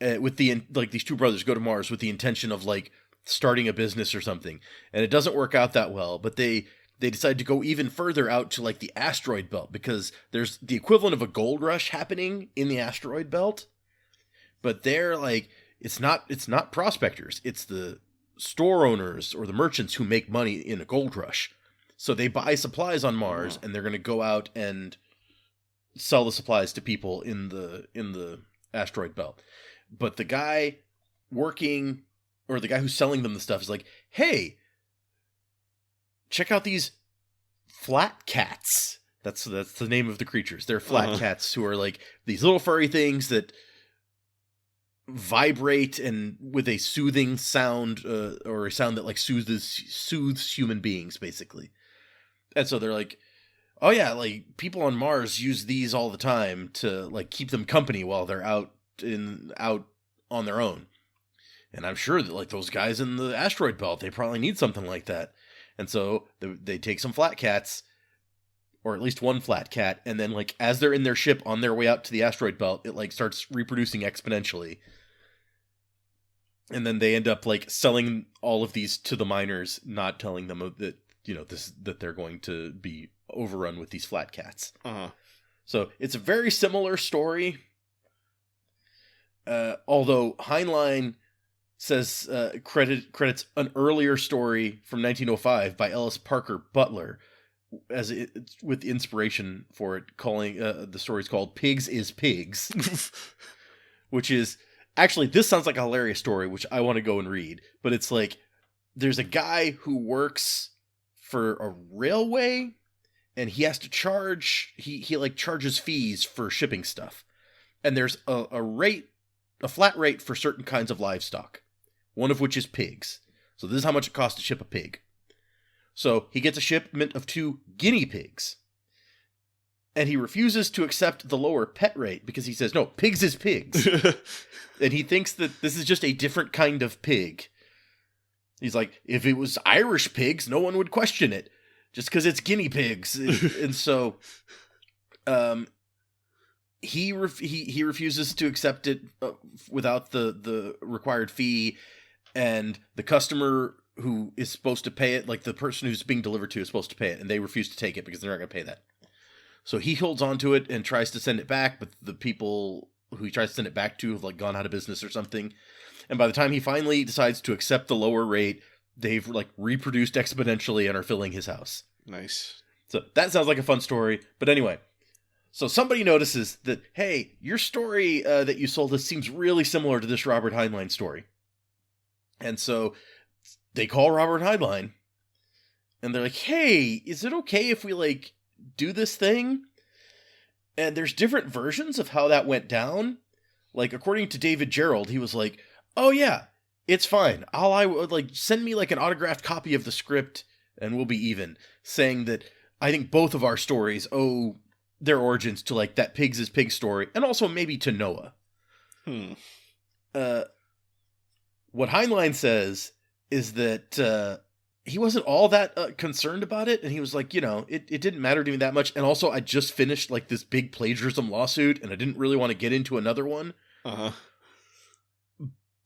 these two brothers go to Mars with the intention of like starting a business or something, and it doesn't work out that well. But they decide to go even further out to like the asteroid belt, because there's the equivalent of a gold rush happening in the asteroid belt. But they're like, it's not prospectors, it's the store owners or the merchants who make money in a gold rush. So they buy supplies on Mars, and they're going to go out and sell the supplies to people in the asteroid belt. But the guy who's selling them the stuff is like, hey, check out these flat cats. That's the name of the creatures. They're flat cats who are like these little furry things that vibrate and with a soothing sound, or a sound that like soothes human beings, basically. And so they're like, oh yeah, like people on Mars use these all the time to like keep them company while they're out on their own. And I'm sure that like those guys in the asteroid belt, they probably need something like that. And so they take some flat cats, or at least one flat cat, and then like as they're in their ship on their way out to the asteroid belt, it like starts reproducing exponentially. And then they end up like selling all of these to the miners, not telling them that, you know, that they're going to be overrun with these flat cats. So it's a very similar story. Although Heinlein says credits an earlier story from 1905 by Ellis Parker Butler with inspiration for it, calling the story's called "Pigs is Pigs," which is actually, this sounds like a hilarious story, which I want to go and read. But it's like there's a guy who works for a railway, and he has to charge. He like charges fees for shipping stuff, and there's a flat rate for certain kinds of livestock, one of which is pigs. So this is how much it costs to ship a pig. So he gets a shipment of 2 guinea pigs. And he refuses to accept the lower pet rate because he says, no, pigs is pigs. And he thinks that this is just a different kind of pig. He's like, if it was Irish pigs, no one would question it, just because it's guinea pigs. And so he refuses to accept it without the required fee, and the customer who is supposed to pay it, like the person who's being delivered to, is supposed to pay it, and they refuse to take it because they're not going to pay that. So he holds on to it and tries to send it back, but the people who he tries to send it back to have like gone out of business or something. And by the time he finally decides to accept the lower rate, they've like reproduced exponentially and are filling his house. Nice. So that sounds like a fun story. But anyway, so somebody notices that, hey, your story that you sold us seems really similar to this Robert Heinlein story. And so they call Robert Heinlein, and they're like, hey, is it okay if we like do this thing? And there's different versions of how that went down. Like, according to David Gerald, he was like, oh yeah, it's fine. I would like send me like an autographed copy of the script and we'll be even. Saying that I think both of our stories owe their origins to like that pigs is pig story, and also maybe to Noah. What Heinlein says is that he wasn't all that concerned about it, and he was like, it didn't matter to me that much, and also I just finished like this big plagiarism lawsuit, and I didn't really want to get into another one.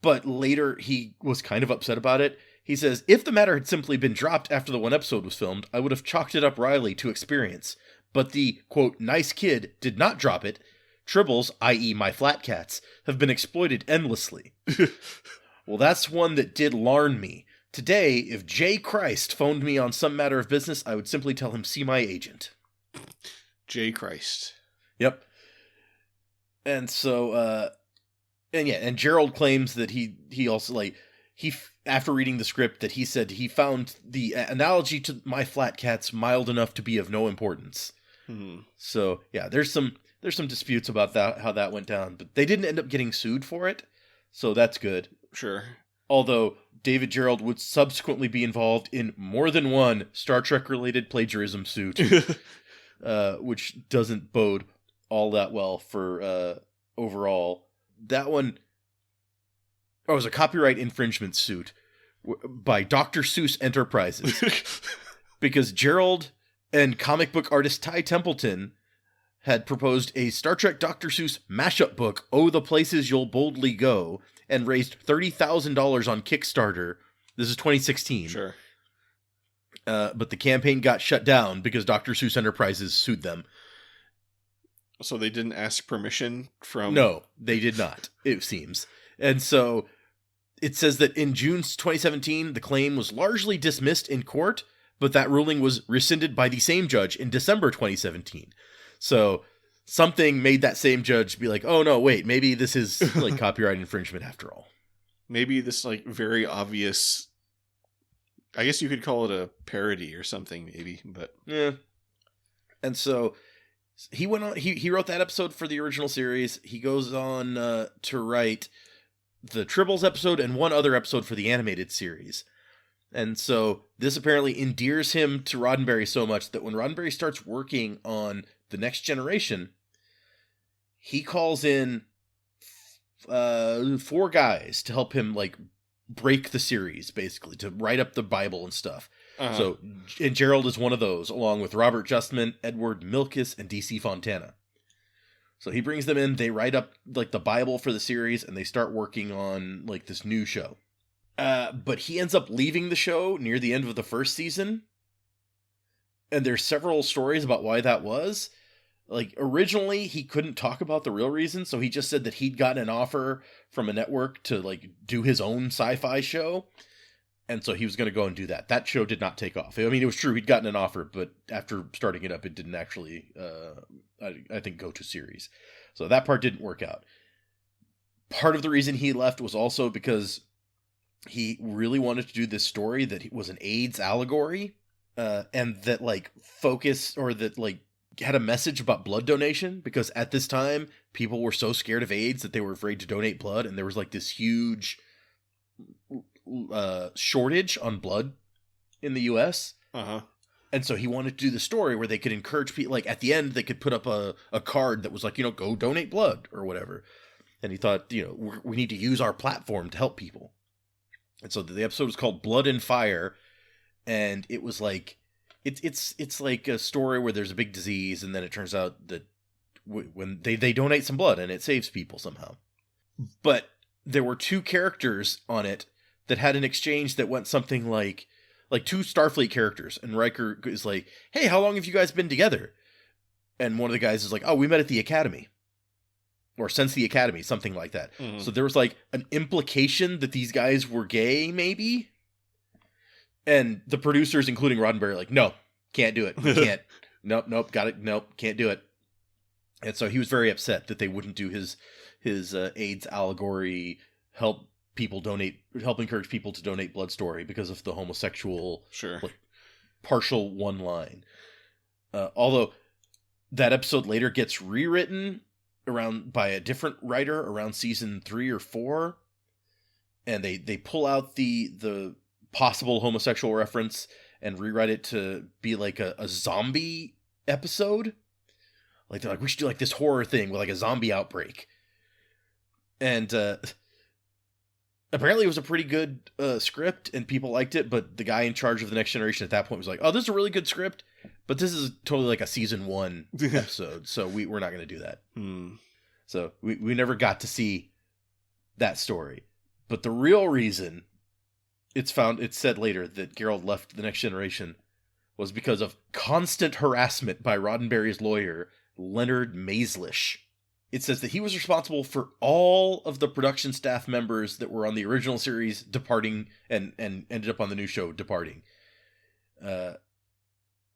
But later he was kind of upset about it. He says, if the matter had simply been dropped after the one episode was filmed, I would have chalked it up Riley to experience. But the, quote, nice kid did not drop it. Tribbles, i.e. my flat cats, have been exploited endlessly. Well, that's one that did larn me. Today, if J. Christ phoned me on some matter of business, I would simply tell him, see my agent. J. Christ. Yep. And so, and Gerald claims that he also, like, after reading the script, that he said he found the analogy to my flat cats mild enough to be of no importance. So, yeah, there's some disputes about that, how that went down, but they didn't end up getting sued for it, so that's good. Sure. Although David Gerald would subsequently be involved in more than one Star Trek-related plagiarism suit, which doesn't bode all that well for overall. That one was a copyright infringement suit by Dr. Seuss Enterprises. Because Gerald and comic book artist Ty Templeton had proposed a Star Trek Dr. Seuss mashup book, Oh, the Places You'll Boldly Go, and raised $30,000 on Kickstarter. This is 2016. Sure. But the campaign got shut down because Dr. Seuss Enterprises sued them. So they didn't ask permission from... No, they did not, it seems. And so it says that in June 2017, the claim was largely dismissed in court, but that ruling was rescinded by the same judge in December 2017. So something made that same judge be like, oh no, wait, maybe this is like copyright infringement after all. Maybe this like very obvious, I guess you could call it a parody or something maybe, but yeah. And so he went on, he wrote that episode for the original series. He goes on to write the Tribbles episode and one other episode for the animated series. And so this apparently endears him to Roddenberry so much that when Roddenberry starts working on The Next Generation, he calls in 4 guys to help him like break the series, basically, to write up the Bible and stuff. So, and Gerald is one of those, along with Robert Justman, Edward Milkis, and DC Fontana. So he brings them in, they write up like the Bible for the series, and they start working on like this new show. But he ends up leaving the show near the end of the first season. And there's several stories about why that was. Like, originally, he couldn't talk about the real reason, so he just said that he'd gotten an offer from a network to, like, do his own sci-fi show. And so he was going to go and do that. That show did not take off. I mean, it was true, he'd gotten an offer, but after starting it up, it didn't actually, I think, go to series. So that part didn't work out. Part of the reason he left was also because he really wanted to do this story that was an AIDS allegory, and that, like, focused, or that, like, had a message about blood donation, because at this time, people were so scared of AIDS that they were afraid to donate blood, and there was, like, this huge shortage on blood in the U.S. And so he wanted to do the story where they could encourage people, like, at the end, they could put up a card that was like, go donate blood, or whatever. And he thought, we need to use our platform to help people. And so the episode was called Blood and Fire, and it was like, it's like a story where there's a big disease, and then it turns out that when they donate some blood, and it saves people somehow. But there were 2 characters on it that had an exchange that went something like 2 Starfleet characters, and Riker is like, hey, how long have you guys been together? And one of the guys is like, oh, we met at the Academy. Or since the Academy, something like that. Mm-hmm. So there was like an implication that these guys were gay, maybe? And the producers, including Roddenberry, like, no, can't do it. We can't. Nope, got it. Nope, can't do it. And so he was very upset that they wouldn't do his AIDS allegory, help encourage people to donate blood story because of the homosexual, like, partial one line. Although that episode later gets rewritten by a different writer around season 3 or 4, and they pull out the possible homosexual reference and rewrite it to be like a zombie episode. Like, they're like, we should do like this horror thing with like a zombie outbreak. And apparently it was a pretty good script and people liked it, but the guy in charge of the Next Generation at that point was like, oh, this is a really good script, but this is totally like a season 1 episode, so we're not going to do that. So we never got to see that story. But the real reason it's said later that Geralt left the Next Generation was because of constant harassment by Roddenberry's lawyer, Leonard Maislish. It says that he was responsible for all of the production staff members that were on the original series departing and ended up on the new show departing.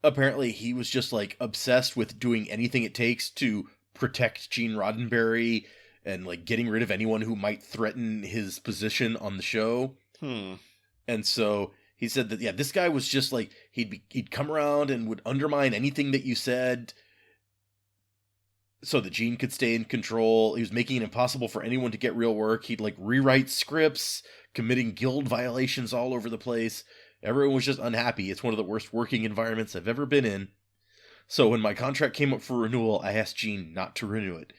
Apparently he was just like obsessed with doing anything it takes to protect Gene Roddenberry and like getting rid of anyone who might threaten his position on the show. And so he said that, yeah, this guy was just like, he'd come around and would undermine anything that you said so that Gene could stay in control. He was making it impossible for anyone to get real work. He'd like rewrite scripts, committing guild violations all over the place. Everyone was just unhappy. It's one of the worst working environments I've ever been in. So when my contract came up for renewal, I asked Gene not to renew it.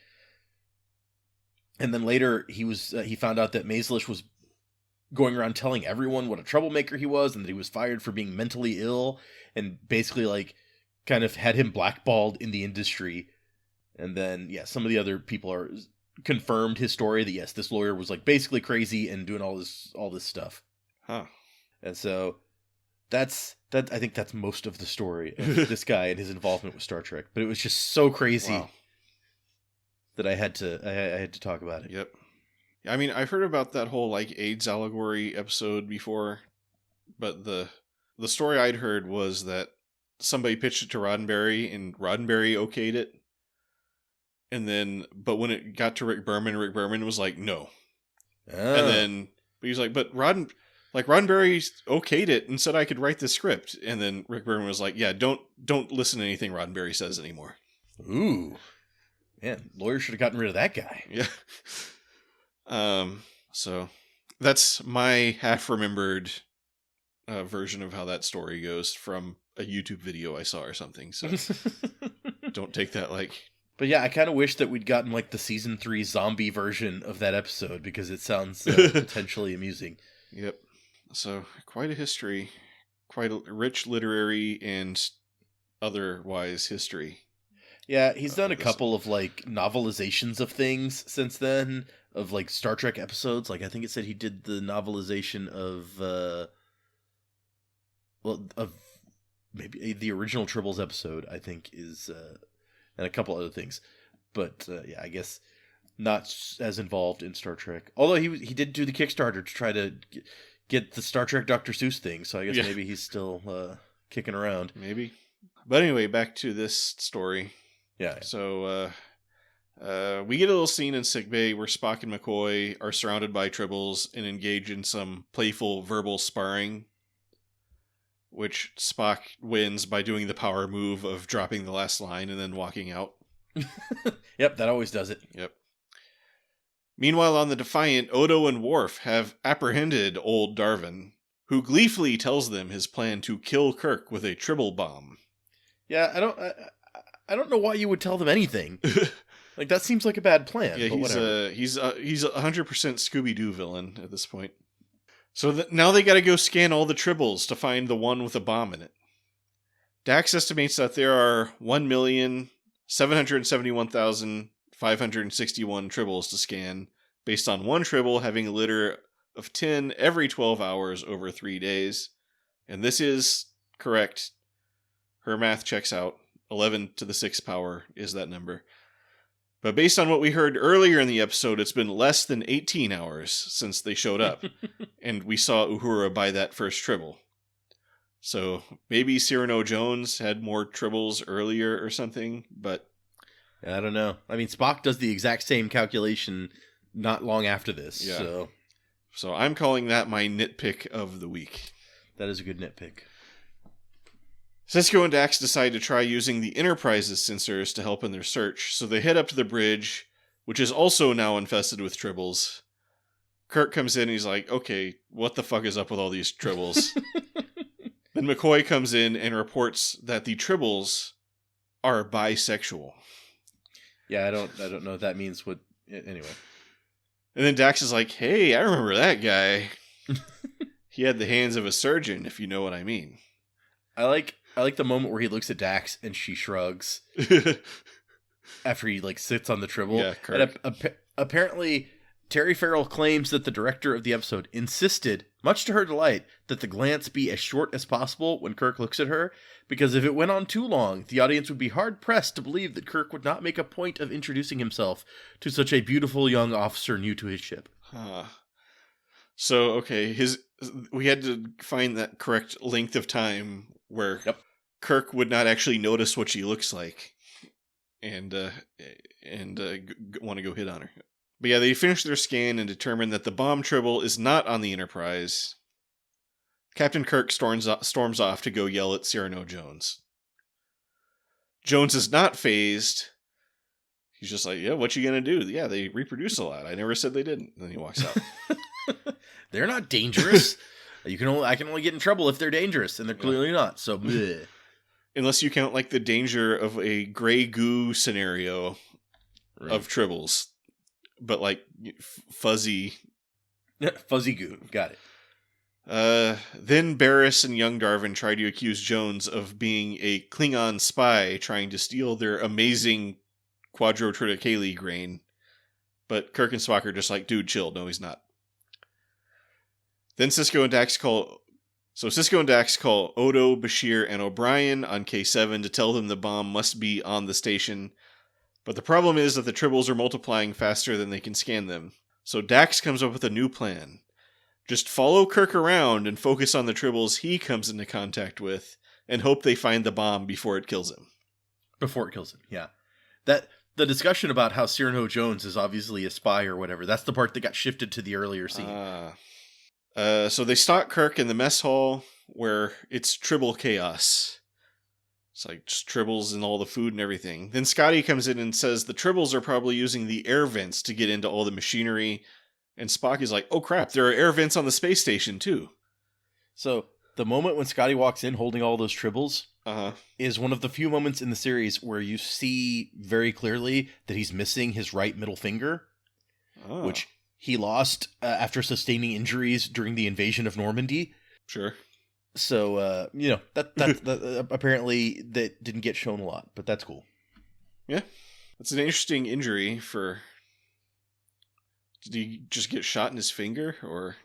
And then later he found out that Maislish was going around telling everyone what a troublemaker he was and that he was fired for being mentally ill, and basically like kind of had him blackballed in the industry. And then, yeah, some of the other people are confirmed his story that, yes, this lawyer was like basically crazy and doing all this stuff. And so I think that's most of the story of this guy and his involvement with Star Trek. But it was just so crazy that I had to talk about it. Yep. I mean, I've heard about that whole like AIDS allegory episode before, but the story I'd heard was that somebody pitched it to Roddenberry and Roddenberry okayed it. And then, but when it got to Rick Berman was like, no. And then he was like, but Roddenberry okayed it and said I could write the script. And then Rick Berman was like, yeah, don't listen to anything Roddenberry says anymore. Ooh. Man, lawyers should have gotten rid of that guy. Yeah. So that's my half-remembered version of how that story goes from a YouTube video I saw or something. So don't take that like... But yeah, I kind of wish that we'd gotten like the season 3 zombie version of that episode because it sounds potentially amusing. Yep. So quite a history, quite a rich literary and otherwise history. Yeah, he's done a couple of like novelizations of things since then, of like Star Trek episodes. Like I think it said he did the novelization of maybe the original Tribbles episode, I think is and a couple other things. But yeah, I guess not as involved in Star Trek. Although he did do the Kickstarter to try to get the Star Trek Dr. Seuss thing, so I guess maybe he's still kicking around. Maybe. But anyway, back to this story. Yeah. So we get a little scene in sickbay where Spock and McCoy are surrounded by Tribbles and engage in some playful verbal sparring, which Spock wins by doing the power move of dropping the last line and then walking out. Yep, that always does it. Yep. Meanwhile, on the Defiant, Odo and Worf have apprehended old Darwin, who gleefully tells them his plan to kill Kirk with a Tribble bomb. Yeah, I don't know why you would tell them anything. Like, that seems like a bad plan. Yeah, he's 100% Scooby-Doo villain at this point. So now they gotta go scan all the Tribbles to find the one with a bomb in it. Dax estimates that there are 1,771,561 Tribbles to scan, based on one Tribble having a litter of 10 every 12 hours over 3 days. And this is correct. Her math checks out. 11 to the 6th power is that number. But based on what we heard earlier in the episode, it's been less than 18 hours since they showed up. And we saw Uhura buy that first Tribble. So maybe Cyrano Jones had more Tribbles earlier or something, but... I don't know. I mean, Spock does the exact same calculation not long after this. Yeah. So I'm calling that my nitpick of the week. That is a good nitpick. Sisko and Dax decide to try using the Enterprise's sensors to help in their search, so they head up to the bridge, which is also now infested with Tribbles. Kirk comes in and he's like, okay, what the fuck is up with all these Tribbles? Then McCoy comes in and reports that the Tribbles are bisexual. Yeah, I don't know if that means what... Anyway. And then Dax is like, hey, I remember that guy. He had the hands of a surgeon, if you know what I mean. I like the moment where he looks at Dax and she shrugs after he like sits on the Tribble. Yeah, Kirk. And apparently, Terry Farrell claims that the director of the episode insisted, much to her delight, that the glance be as short as possible when Kirk looks at her, because if it went on too long, the audience would be hard-pressed to believe that Kirk would not make a point of introducing himself to such a beautiful young officer new to his ship. Huh. So, okay, we had to find that correct length of time where Kirk would not actually notice what she looks like and want to go hit on her. But yeah, they finish their scan and determine that the bomb Tribble is not on the Enterprise. Captain Kirk storms off to go yell at Cyrano Jones. Jones is not phased. He's just like, yeah, what you gonna do? Yeah, they reproduce a lot. I never said they didn't. And then he walks out. They're not dangerous. I can only get in trouble if they're dangerous, and they're clearly not. So, bleh. Unless you count like the danger of a gray goo scenario of Tribbles, but like fuzzy goo. Got it. Then Barris and young Darvin try to accuse Jones of being a Klingon spy trying to steal their amazing quadrotriticale grain. But Kirk and Spock are just like, dude, chill. No, he's not. Then Cisco and Dax call Odo, Bashir, and O'Brien on K7 to tell them the bomb must be on the station. But the problem is that the Tribbles are multiplying faster than they can scan them. So Dax comes up with a new plan. Just follow Kirk around and focus on the Tribbles he comes into contact with and hope they find the bomb before it kills him. Yeah. The discussion about how Cyrano Jones is obviously a spy or whatever, that's the part that got shifted to the earlier scene. So they stalk Kirk in the mess hall where it's Tribble chaos. It's like just Tribbles and all the food and everything. Then Scotty comes in and says the Tribbles are probably using the air vents to get into all the machinery. And Spock is like, oh crap, there are air vents on the space station too. So the moment when Scotty walks in holding all those Tribbles is one of the few moments in the series where you see very clearly that he's missing his right middle finger, which he lost after sustaining injuries during the invasion of Normandy. Sure. So, that apparently that didn't get shown a lot, but that's cool. Yeah. That's an interesting injury for... Did he just get shot in his finger, or...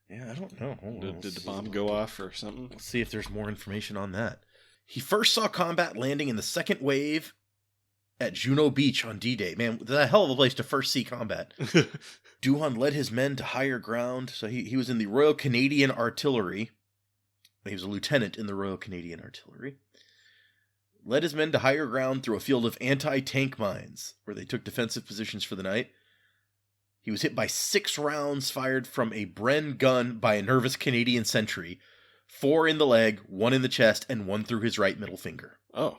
Yeah, I don't know. Did the bomb go off or something? Let's see if there's more information on that. He first saw combat landing in the second wave at Juno Beach on D-Day. Man, that's a hell of a place to first see combat. Doohan led his men to higher ground. So he was in the Royal Canadian Artillery. He was a lieutenant in the Royal Canadian Artillery. Led his men to higher ground through a field of anti-tank mines, where they took defensive positions for the night. He was hit by 6 rounds fired from a Bren gun by a nervous Canadian sentry. 4 in the leg, 1 in the chest, and 1 through his right middle finger. Oh.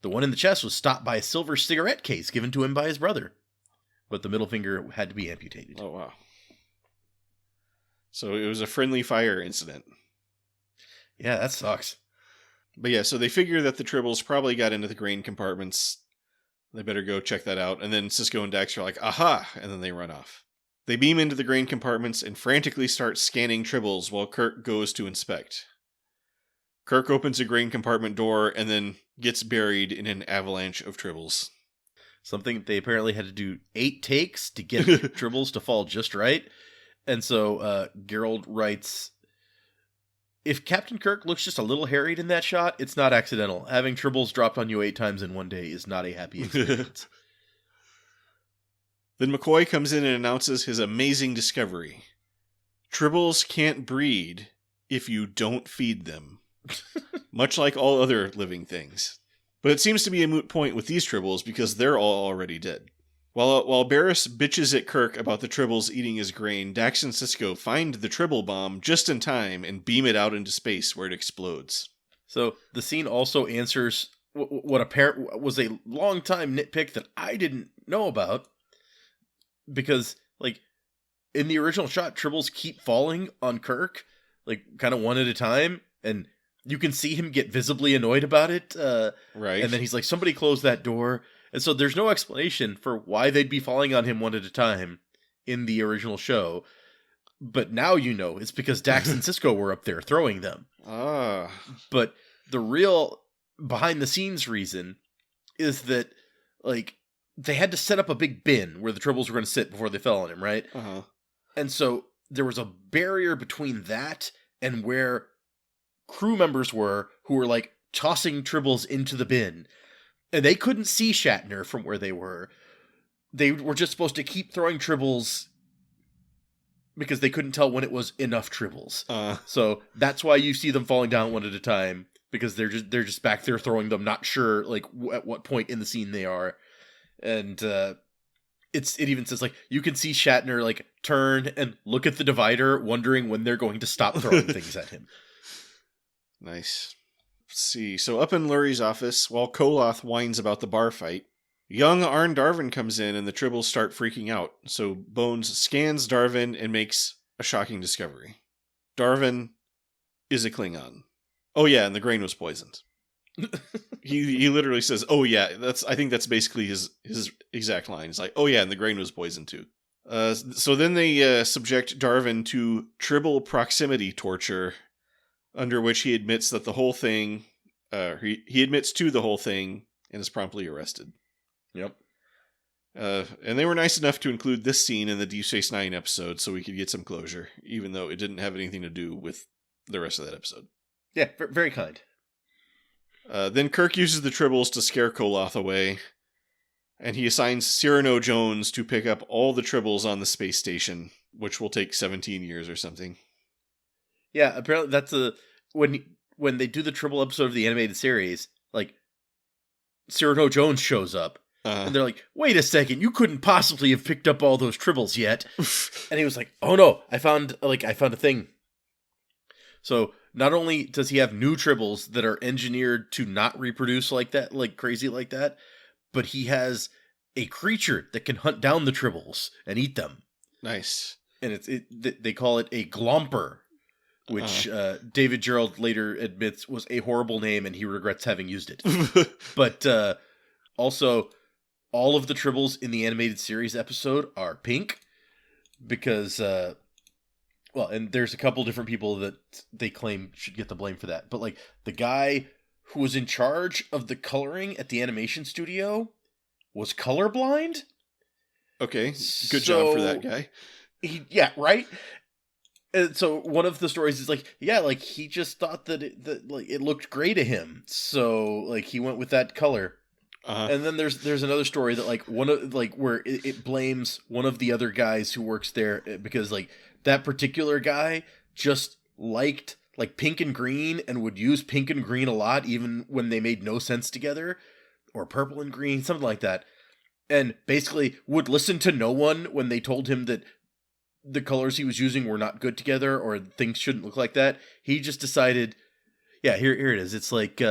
The one in the chest was stopped by a silver cigarette case given to him by his brother. But the middle finger had to be amputated. Oh, wow. So it was a friendly fire incident. Yeah, that sucks. But yeah, so they figure that the Tribbles probably got into the grain compartments. They better go check that out. And then Cisco and Dax are like, aha! And then they run off. They beam into the grain compartments and frantically start scanning Tribbles while Kirk goes to inspect. Kirk opens a grain compartment door and then gets buried in an avalanche of Tribbles. Something they apparently had to do 8 takes to get Tribbles to fall just right. And so Gerald writes, if Captain Kirk looks just a little harried in that shot, it's not accidental. Having Tribbles dropped on you 8 times in one day is not a happy experience. Then McCoy comes in and announces his amazing discovery. Tribbles can't breed if you don't feed them. Much like all other living things. But it seems to be a moot point with these Tribbles because they're all already dead. While Barris bitches at Kirk about the Tribbles eating his grain, Dax and Cisco find the Tribble bomb just in time and beam it out into space where it explodes. So the scene also answers what apparently was a long-time nitpick that I didn't know about. Because, like, in the original shot, Tribbles keep falling on Kirk, like, kind of one at a time, and you can see him get visibly annoyed about it. Right. And then he's like, somebody close that door. And so there's no explanation for why they'd be falling on him one at a time. in the original show. But now you know it's because Dax and Sisko were up there throwing them. But the real behind-the-scenes reason is that, like, they had to set up a big bin where the Tribbles were going to sit before they fell on him, right? And so there was a barrier between that and where crew members were who were, like, tossing Tribbles into the bin. And they couldn't see Shatner from where they were. They were just supposed to keep throwing Tribbles because they couldn't tell when it was enough Tribbles. So that's why you see them falling down one at a time, because they're just back there throwing them, not sure like at what point in the scene they are. And it even says, like, you can see Shatner like turn and look at the divider, wondering when they're going to stop throwing things at him. Nice. Let's see. So up in Lurie's office, while Koloth whines about the bar fight, young Arn Darvin comes in and the Tribbles start freaking out. So Bones scans Darvin and makes a shocking discovery. Darvin is a Klingon. Oh yeah, and the grain was poisoned. He literally says, "Oh yeah." I think that's basically his exact line. He's like, "Oh yeah, and the grain was poisoned too." So then they subject Darvin to Tribble proximity torture, under which he admits that the whole thing. He admits to the whole thing and is promptly arrested. Yep. And they were nice enough to include this scene in the Deep Space Nine episode so we could get some closure, even though it didn't have anything to do with the rest of that episode. Yeah, very kind. Then Kirk uses the Tribbles to scare Koloth away, and he assigns Cyrano Jones to pick up all the Tribbles on the space station, which will take 17 years or something. Yeah, apparently that's when they do the Tribble episode of the animated series, like, Cyrano Jones shows up. And they're like, "Wait a second, you couldn't possibly have picked up all those Tribbles yet." And he was like, "Oh no, I found a thing." So not only does he have new Tribbles that are engineered to not reproduce like that, like crazy like that, but he has a creature that can hunt down the Tribbles and eat them. Nice. And they call it a glomper, which David Gerald later admits was a horrible name and he regrets having used it. But also, all of the Tribbles in the animated series episode are pink because, and there's a couple different people that they claim should get the blame for that. But, like, the guy who was in charge of the coloring at the animation studio was colorblind. Okay, good job for that guy. Yeah, right? And so one of the stories is like, yeah, like, he just thought that it looked gray to him. So, like, he went with that color. And then there's another story that, like, where it blames one of the other guys who works there because, like, that particular guy just liked, like, pink and green and would use pink and green a lot even when they made no sense together, or purple and green, something like that. And basically would listen to no one when they told him that the colors he was using were not good together or things shouldn't look like that. He just decided, yeah, here it is. It's like,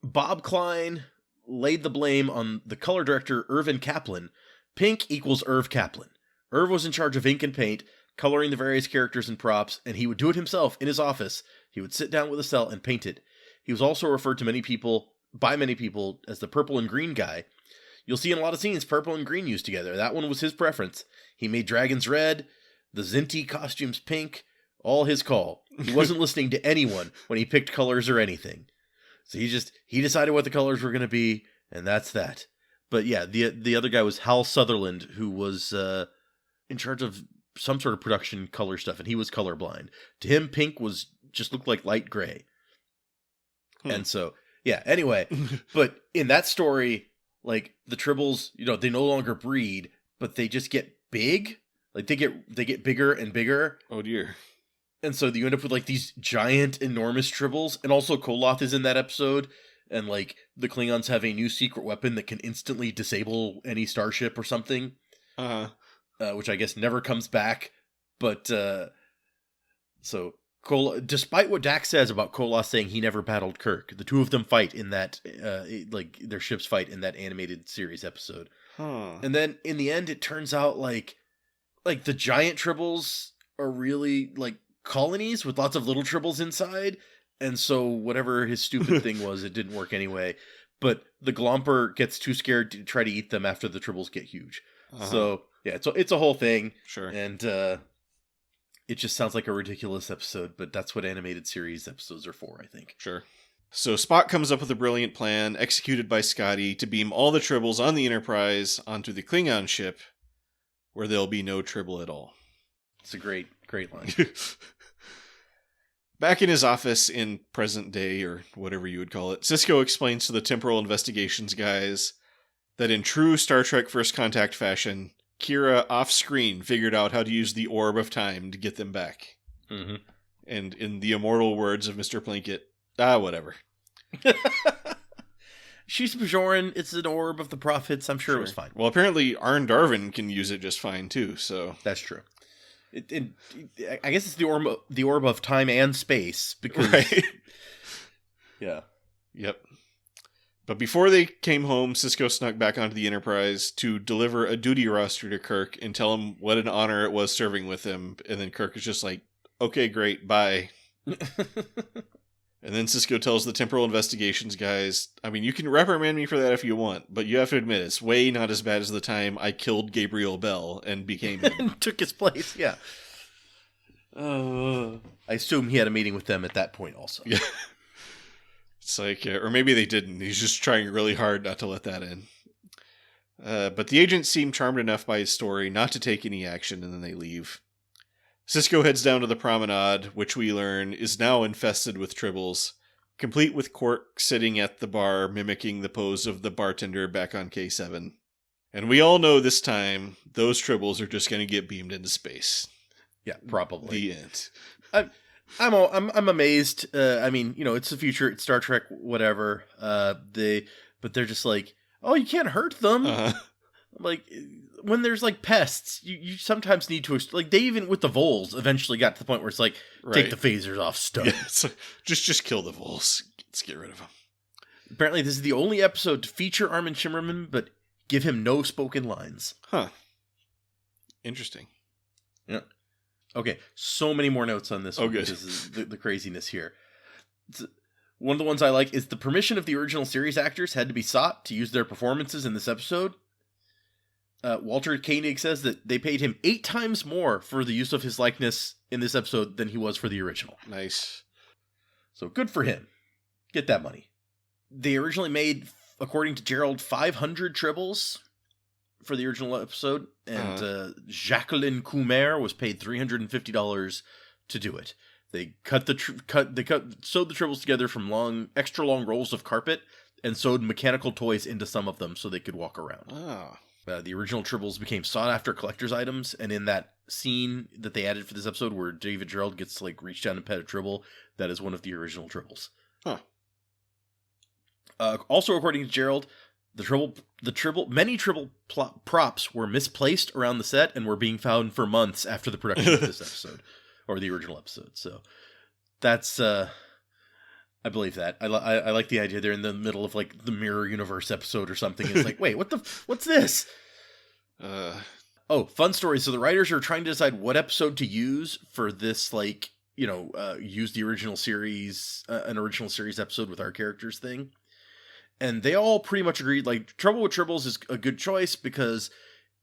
Bob Klein laid the blame on the color director, Irvin Kaplan. Pink equals Irv Kaplan. Irv was in charge of ink and paint, coloring the various characters and props, and he would do it himself in his office. He would sit down with a cell and paint it. He was also referred to by many people as the purple and green guy. You'll see in a lot of scenes purple and green used together. That one was his preference. He made dragons red, the Zinti costumes pink, all his call. He wasn't listening to anyone when he picked colors or anything. So he decided what the colors were going to be, and that's that. But yeah, the other guy was Hal Sutherland, who was in charge of some sort of production color stuff, and he was colorblind. To him, pink just looked like light gray. And so, yeah, anyway. But in that story, like, the Tribbles, they no longer breed, but they just get big. Like, they get bigger and bigger. Oh dear. And so you end up with, like, these giant, enormous Tribbles. And also Koloth is in that episode. And, like, the Klingons have a new secret weapon that can instantly disable any starship or something. Which I guess never comes back. But, so, despite what Dax says about Koloth saying he never battled Kirk, the two of them fight in that, their ships fight in that animated series episode. And then, in the end, it turns out, like the giant Tribbles are really, like, colonies with lots of little Tribbles inside, and so whatever his stupid thing was, it didn't work anyway. But the Glomper gets too scared to try to eat them after the Tribbles get huge. So, yeah, it's a whole thing. Sure. And it just sounds like a ridiculous episode, but that's what animated series episodes are for, I think. Sure. So Spock comes up with a brilliant plan, executed by Scotty, to beam all the Tribbles on the Enterprise onto the Klingon ship, where there'll be no Tribble at all. It's a great line. Back in his office in present day, or whatever you would call it, Sisko explains to the Temporal Investigations guys that in true Star Trek First Contact fashion, Kira off-screen figured out how to use the Orb of Time to get them back. Mm-hmm. And in the immortal words of Mr. Plinkett, whatever. She's Bajoran, it's an Orb of the Prophets, I'm sure it was fine. Well, apparently Arn Darvin can use it just fine, too, so... That's true. I guess it's the orb of time and space, because... Right. Yeah. Yep. But before they came home, Sisko snuck back onto the Enterprise to deliver a duty roster to Kirk and tell him what an honor it was serving with him. And then Kirk is just like, okay, great, bye. And then Sisko tells the Temporal Investigations guys, I mean, you can reprimand me for that if you want, but you have to admit it's way not as bad as the time I killed Gabriel Bell and became him. And took his place, yeah. I assume he had a meeting with them at that point also. Yeah. It's like, or maybe they didn't. He's just trying really hard not to let that in. But the agents seem charmed enough by his story not to take any action, and then they leave. Sisko heads down to the promenade, which we learn is now infested with Tribbles, complete with Quark sitting at the bar mimicking the pose of the bartender back on K7. And we all know this time, those Tribbles are just going to get beamed into space. Yeah, probably. The end. I'm amazed. I mean, it's the future. It's Star Trek, whatever. But they're just like, oh, you can't hurt them. Like, when there's like pests, you sometimes need to, like, they even with the voles eventually got to the point where it's like, take the phasers off, stun. Yeah, so just kill the voles. Let's get rid of them. Apparently, this is the only episode to feature Armin Shimmerman, but give him no spoken lines. Huh. Interesting. Yeah. Okay, so many more notes on this one. Good. Because of the craziness here. One of the ones I like is the permission of the original series actors had to be sought to use their performances in this episode. Walter Koenig says that they paid him 8 times more for the use of his likeness in this episode than he was for the original. Nice. So good for him. Get that money. They originally made, according to Gerald, 500 Tribbles for the original episode, and Jacqueline Coumer was paid $350 to do it. They sewed the Tribbles together from extra long rolls of carpet and sewed mechanical toys into some of them so they could walk around. The original Tribbles became sought-after collector's items, and in that scene that they added for this episode where David Gerald gets to like reach down and pet a Tribble, that is one of the original Tribbles. Also, according to Gerald, many Tribble props were misplaced around the set and were being found for months after the production of this episode, or the original episode. So that's, I believe that. I like the idea they're in the middle of like the Mirror Universe episode or something. It's like, wait, what's this? Fun story. So the writers are trying to decide what episode to use for this, like, use the original series, an original series episode with our characters thing. And they all pretty much agreed, like, Trouble with Tribbles is a good choice because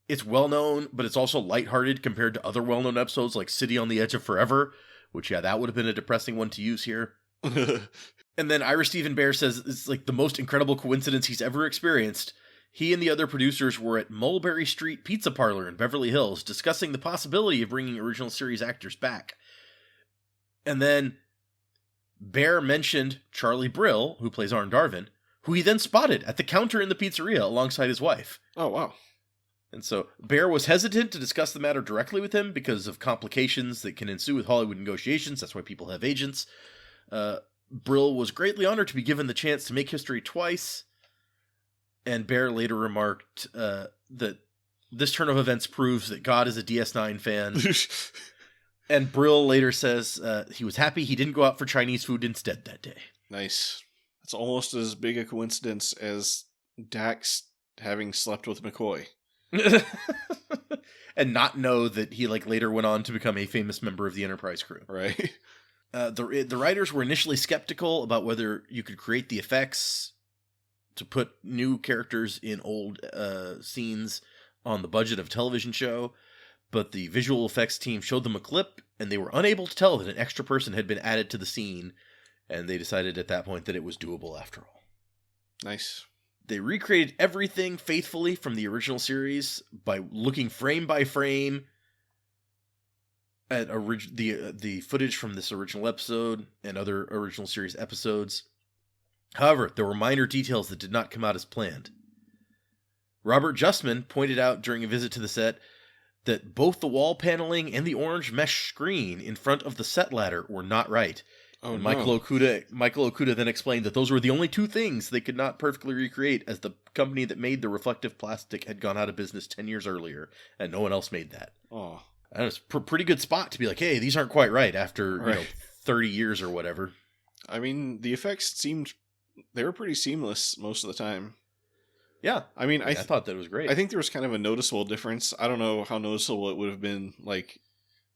it's well-known, but it's also lighthearted compared to other well-known episodes like City on the Edge of Forever, which, yeah, that would have been a depressing one to use here. And then Ira Steven Bear says it's like the most incredible coincidence he's ever experienced. He and the other producers were at Mulberry Street Pizza Parlor in Beverly Hills discussing the possibility of bringing original series actors back. And then Bear mentioned Charlie Brill, who plays Arn Darvin, who he then spotted at the counter in the pizzeria alongside his wife. Oh, wow. And so Bear was hesitant to discuss the matter directly with him because of complications that can ensue with Hollywood negotiations. That's why people have agents. Brill was greatly honored to be given the chance to make history twice. And Bear later remarked that this turn of events proves that God is a DS9 fan. And Brill later says he was happy he didn't go out for Chinese food instead that day. Nice. It's almost as big a coincidence as Dax having slept with McCoy. And not know that he later went on to become a famous member of the Enterprise crew. Right. The writers were initially skeptical about whether you could create the effects to put new characters in old scenes on the budget of a television show, but the visual effects team showed them a clip, and they were unable to tell that an extra person had been added to the scene, and they decided at that point that it was doable after all. Nice. They recreated everything faithfully from the original series by looking frame by frame at the footage from this original episode and other original series episodes. However, there were minor details that did not come out as planned. Robert Justman pointed out during a visit to the set that both the wall paneling and the orange mesh screen in front of the set ladder were not right. Oh, and no. Michael Okuda then explained that those were the only two things they could not perfectly recreate, as the company that made the reflective plastic had gone out of business 10 years earlier, and no one else made that. Oh. And it's a pretty good spot to be like, hey, these aren't quite right after 30 years or whatever. I mean, the effects they were pretty seamless most of the time. Yeah. I mean, I thought that was great. I think there was kind of a noticeable difference. I don't know how noticeable it would have been, like,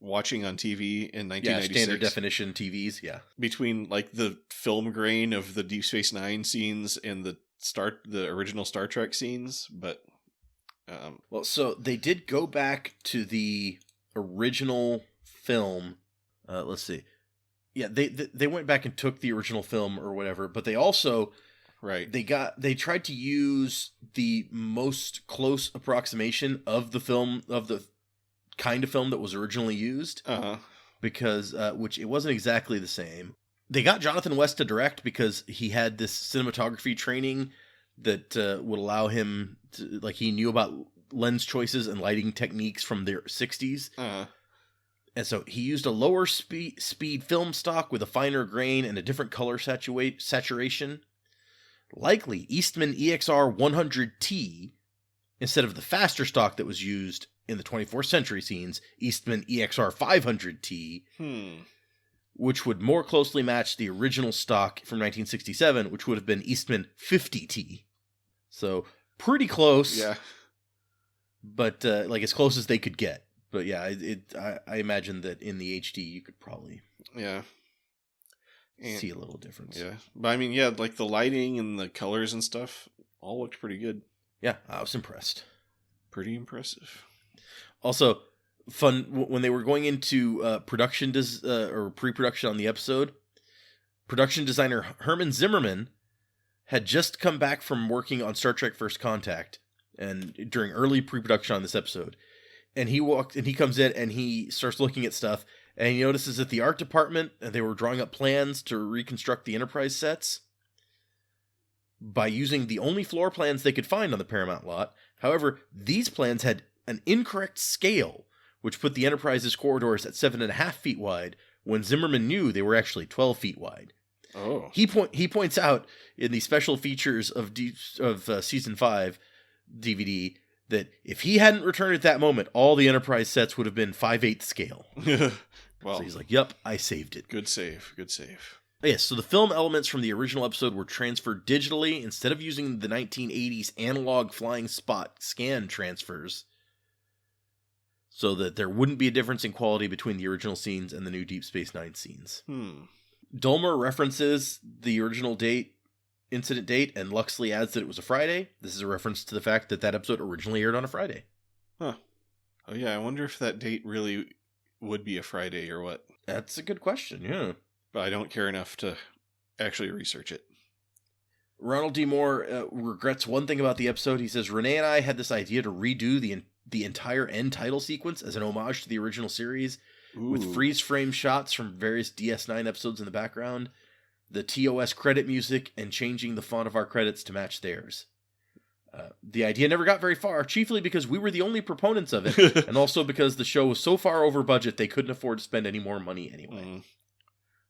watching on TV in 1996. Yeah, standard definition TVs, yeah. Between, like, the film grain of the Deep Space Nine scenes and the original Star Trek scenes, but... Well, so they did go back to the original film. Let's see. Yeah, they went back and took the original film or whatever, but they also... Right. They tried to use the most close approximation of the film, of the kind of film that was originally used. Uh-huh. Because, which it wasn't exactly the same. They got Jonathan West to direct because he had this cinematography training that would allow him to, like, he knew about lens choices and lighting techniques from the 60s. Uh-huh. And so he used a lower speed film stock with a finer grain and a different color saturation. Likely Eastman EXR 100T instead of the faster stock that was used in the 24th century scenes, Eastman EXR 500T, which would more closely match the original stock from 1967, which would have been Eastman 50T. So pretty close. Yeah. But like as close as they could get. But yeah, I imagine that in the HD you could probably see a little difference. Yeah. But I mean, yeah, like the lighting and the colors and stuff all looked pretty good. Yeah, I was impressed. Pretty impressive. Also, fun, when they were going into production or pre-production on the episode, production designer Herman Zimmerman had just come back from working on Star Trek First Contact and during early pre-production on this episode. And he comes in and he starts looking at stuff, and he notices that the art department, they were drawing up plans to reconstruct the Enterprise sets by using the only floor plans they could find on the Paramount lot. However, these plans had an incorrect scale, which put the Enterprise's corridors at 7.5 feet wide, when Zimmerman knew they were actually 12 feet wide. Oh. He points out in the special features of Season 5 DVD that if he hadn't returned at that moment, all the Enterprise sets would have been 5/8 scale. Well, so he's like, yep, I saved it. Good save. Good save. Yes, so the film elements from the original episode were transferred digitally instead of using the 1980s analog flying spot scan transfers, so that there wouldn't be a difference in quality between the original scenes and the new Deep Space Nine scenes. Dulmur references the original incident date, and Lucsly adds that it was a Friday. This is a reference to the fact that episode originally aired on a Friday. Huh. Oh yeah, I wonder if that date really would be a Friday or what. That's a good question, yeah. But I don't care enough to actually research it. Ronald D. Moore regrets one thing about the episode. He says, Renee and I had this idea to redo the entire end title sequence as an homage to the original series, with freeze frame shots from various DS9 episodes in the background, the TOS credit music, and changing the font of our credits to match theirs. The idea never got very far, chiefly because we were the only proponents of it, and also because the show was so far over budget they couldn't afford to spend any more money anyway.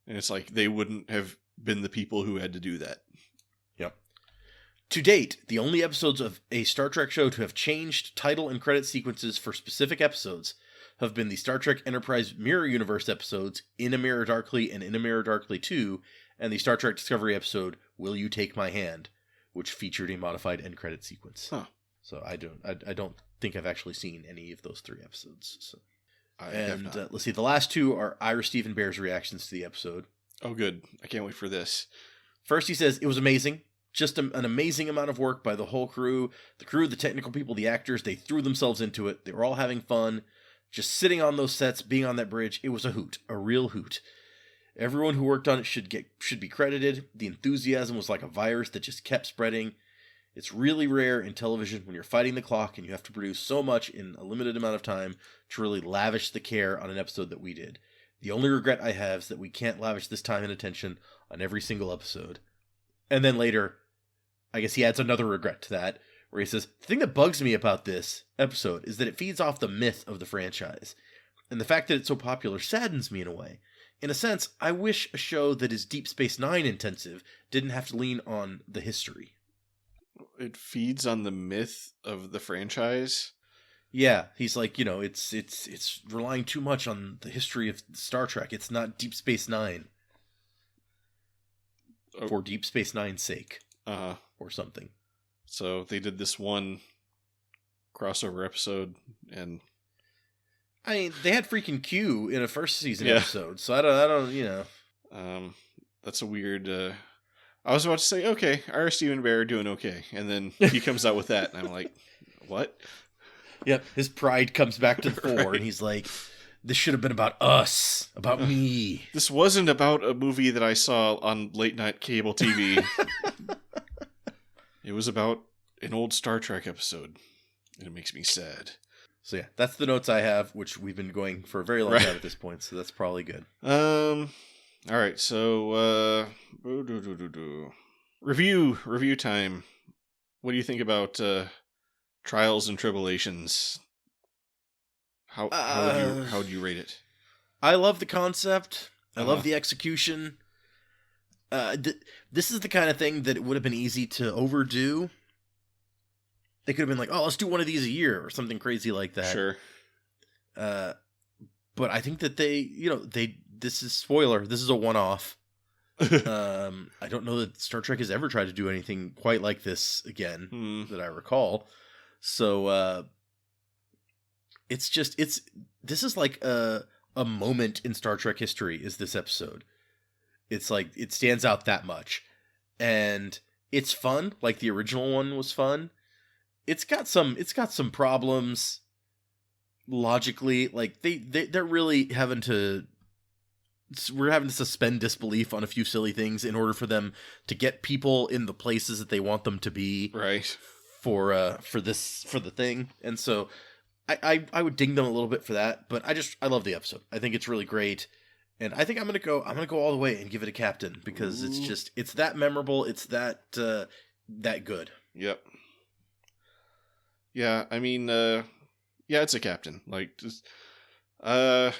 And it's like they wouldn't have been the people who had to do that. Yep. To date, the only episodes of a Star Trek show to have changed title and credit sequences for specific episodes have been the Star Trek Enterprise Mirror Universe episodes In a Mirror Darkly and In a Mirror Darkly 2, and the Star Trek Discovery episode Will You Take My Hand, which featured a modified end credit sequence. Huh. So I don't think I've actually seen any of those 3 episodes. So. Let's see, the last 2 are Ira Stephen Bear's reactions to the episode. Oh, good. I can't wait for this. First, he says, it was amazing. just an amazing amount of work by the whole crew. The crew, the technical people, the actors, they threw themselves into it. They were all having fun. Just sitting on those sets, being on that bridge, it was a hoot, a real hoot. Everyone who worked on it should be credited. The enthusiasm was like a virus that just kept spreading. It's really rare in television when you're fighting the clock and you have to produce so much in a limited amount of time to really lavish the care on an episode that we did. The only regret I have is that we can't lavish this time and attention on every single episode. And then later, I guess he adds another regret to that, where he says, the thing that bugs me about this episode is that it feeds off the myth of the franchise. And the fact that it's so popular saddens me in a way. In a sense, I wish a show that is Deep Space Nine intensive didn't have to lean on the history. It feeds on the myth of the franchise? Yeah, he's like, it's relying too much on the history of Star Trek. It's not Deep Space Nine. Oh. For Deep Space Nine's sake. Or something. So they did this one crossover episode, and I mean, they had freaking Q in a first season episode, so I don't. That's a weird. I was about to say, okay, R. Stephen Bear doing okay, and then he comes out with that, and I'm like, what? Yep, his pride comes back to the fore, right. And he's like, this should have been about us, about me. This wasn't about a movie that I saw on late night cable TV. It was about an old Star Trek episode, and it makes me sad. So yeah, that's the notes I have, which we've been going for a very long time at this point, so that's probably good. All right, so review time. What do you think about Trials and Tribble-ations? How would you rate it? I love the concept. I love the execution. This is the kind of thing that it would have been easy to overdo. They could have been like, oh, let's do one of these a year or something crazy like that. Sure. But I think that this is spoiler. This is a one-off. I don't know that Star Trek has ever tried to do anything quite like this again that I recall. So, this is like a moment in Star Trek history is this episode. It's like, it stands out that much. And it's fun, like the original one was fun. It's got some problems logically. Like they're really we're having to suspend disbelief on a few silly things in order for them to get people in the places that they want them to be. Right. For the thing. And so I would ding them a little bit for that, but I love the episode. I think it's really great. And I think I'm gonna go all the way and give it a captain because it's that memorable. It's that good. Yep. Yeah, I mean, it's a captain. Like, I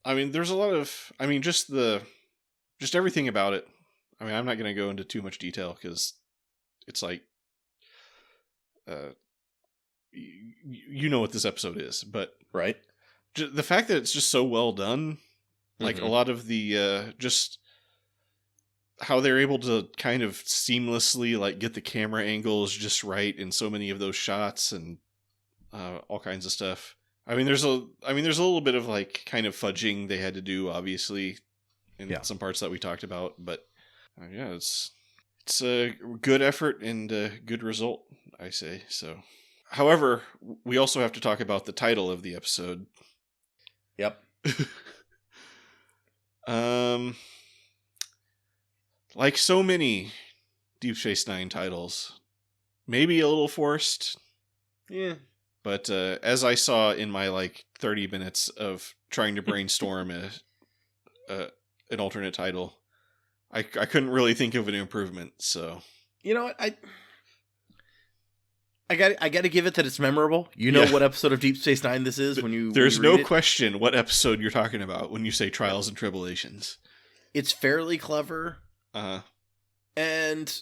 mean, there's a lot of, I mean, just everything about it. I mean, I'm not gonna go into too much detail because it's like, you know what this episode is, but right, the fact that it's just so well done. Like a lot of the just how they're able to kind of seamlessly like get the camera angles just right in so many of those shots and all kinds of stuff. I mean, there's a little bit of like kind of fudging they had to do, obviously, in some parts that we talked about. But it's a good effort and a good result, I say. So, however, we also have to talk about the title of the episode. Yep. Like so many Deep Space Nine titles, maybe a little forced. Yeah. But as I saw in my like 30 minutes of trying to brainstorm an alternate title, I couldn't really think of an improvement. So you know what, I got to give it that it's memorable. You know what episode of Deep Space Nine this is when you. There's no question what episode you're talking about when you say Trials and Tribble-ations. It's fairly clever. And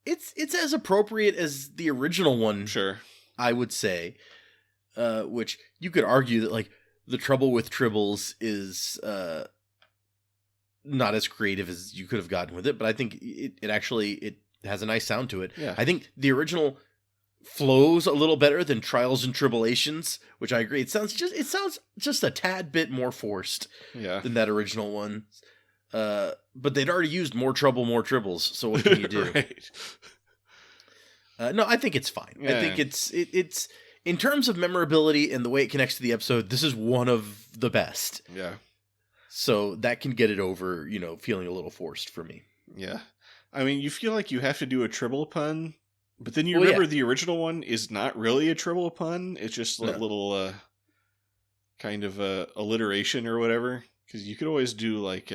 it's as appropriate as the original one. Sure, I would say. Which you could argue that like the trouble with Tribbles is not as creative as you could have gotten with it, but I think it actually has a nice sound to it. Yeah. I think the original flows a little better than Trials and Tribble-ations, which I agree. It sounds just a tad bit more forced than that original one. But they'd already used more tribbles, so what can you do? Right. No, I think it's fine. Yeah. I think it's in terms of memorability and the way it connects to the episode, this is one of the best. Yeah. So that can get it over, feeling a little forced for me. Yeah. I mean, you feel like you have to do a Tribble pun, but then you remember the original one is not really a Tribble pun. It's just a little kind of alliteration or whatever. Because you could always do like,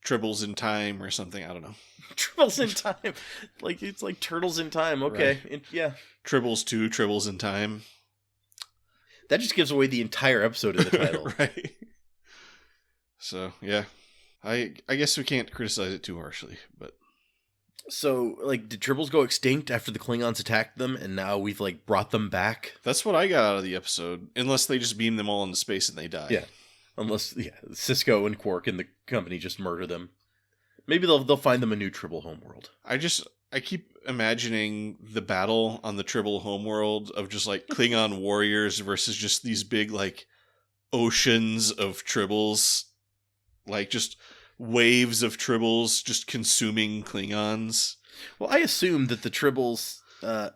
Tribbles in Time or something. I don't know. Tribbles in Time. It's like Turtles in Time. Okay. Right. Yeah. Tribbles 2, Tribbles in Time. That just gives away the entire episode in the title. Right. So, yeah. I guess we can't criticize it too harshly, but... So, did Tribbles go extinct after the Klingons attacked them, and now we've, brought them back? That's what I got out of the episode. Unless they just beam them all into space and they die. Yeah. Unless, Cisco and Quark and the company just murder them. Maybe they'll find them a new Tribble homeworld. I keep imagining the battle on the Tribble homeworld of just, Klingon warriors versus just these big, oceans of Tribbles. Just waves of Tribbles just consuming Klingons. Well, I assume that the Tribbles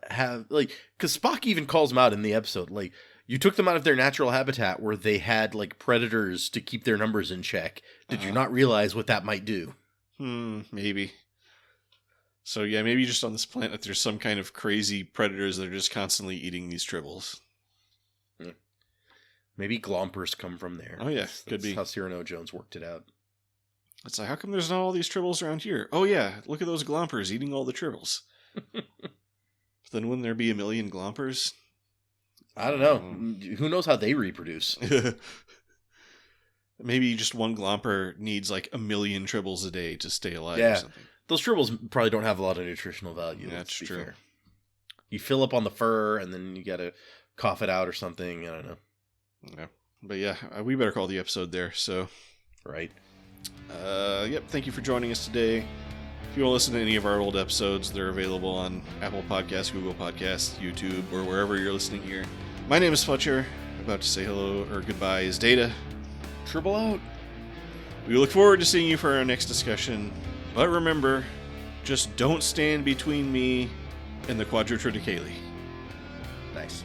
have, because Spock even calls them out in the episode, you took them out of their natural habitat where they had, predators to keep their numbers in check. Did you not realize what that might do? Maybe. So, yeah, maybe just on this planet there's some kind of crazy predators that are just constantly eating these Tribbles. Maybe Glompers come from there. Oh, yeah, could be. That's how Cyrano Jones worked it out. It's how come there's not all these Tribbles around here? Oh, yeah, look at those Glompers eating all the Tribbles. Then wouldn't there be a million Glompers? I don't know. Who knows how they reproduce? Maybe just one Glomper needs a million Tribbles a day to stay alive or something. Those Tribbles probably don't have a lot of nutritional value. That's true. Fair. You fill up on the fur and then you gotta cough it out or something. I don't know. Yeah. But yeah, we better call the episode there, so. Right. Yep, thank you for joining us today. If you want to listen to any of our old episodes, they're available on Apple Podcasts, Google Podcasts, YouTube, or wherever you're listening here. My name is Fletcher. About to say hello or goodbye is Data. Tribble out. We look forward to seeing you for our next discussion. But remember, just don't stand between me and the Quadritriticale. Nice.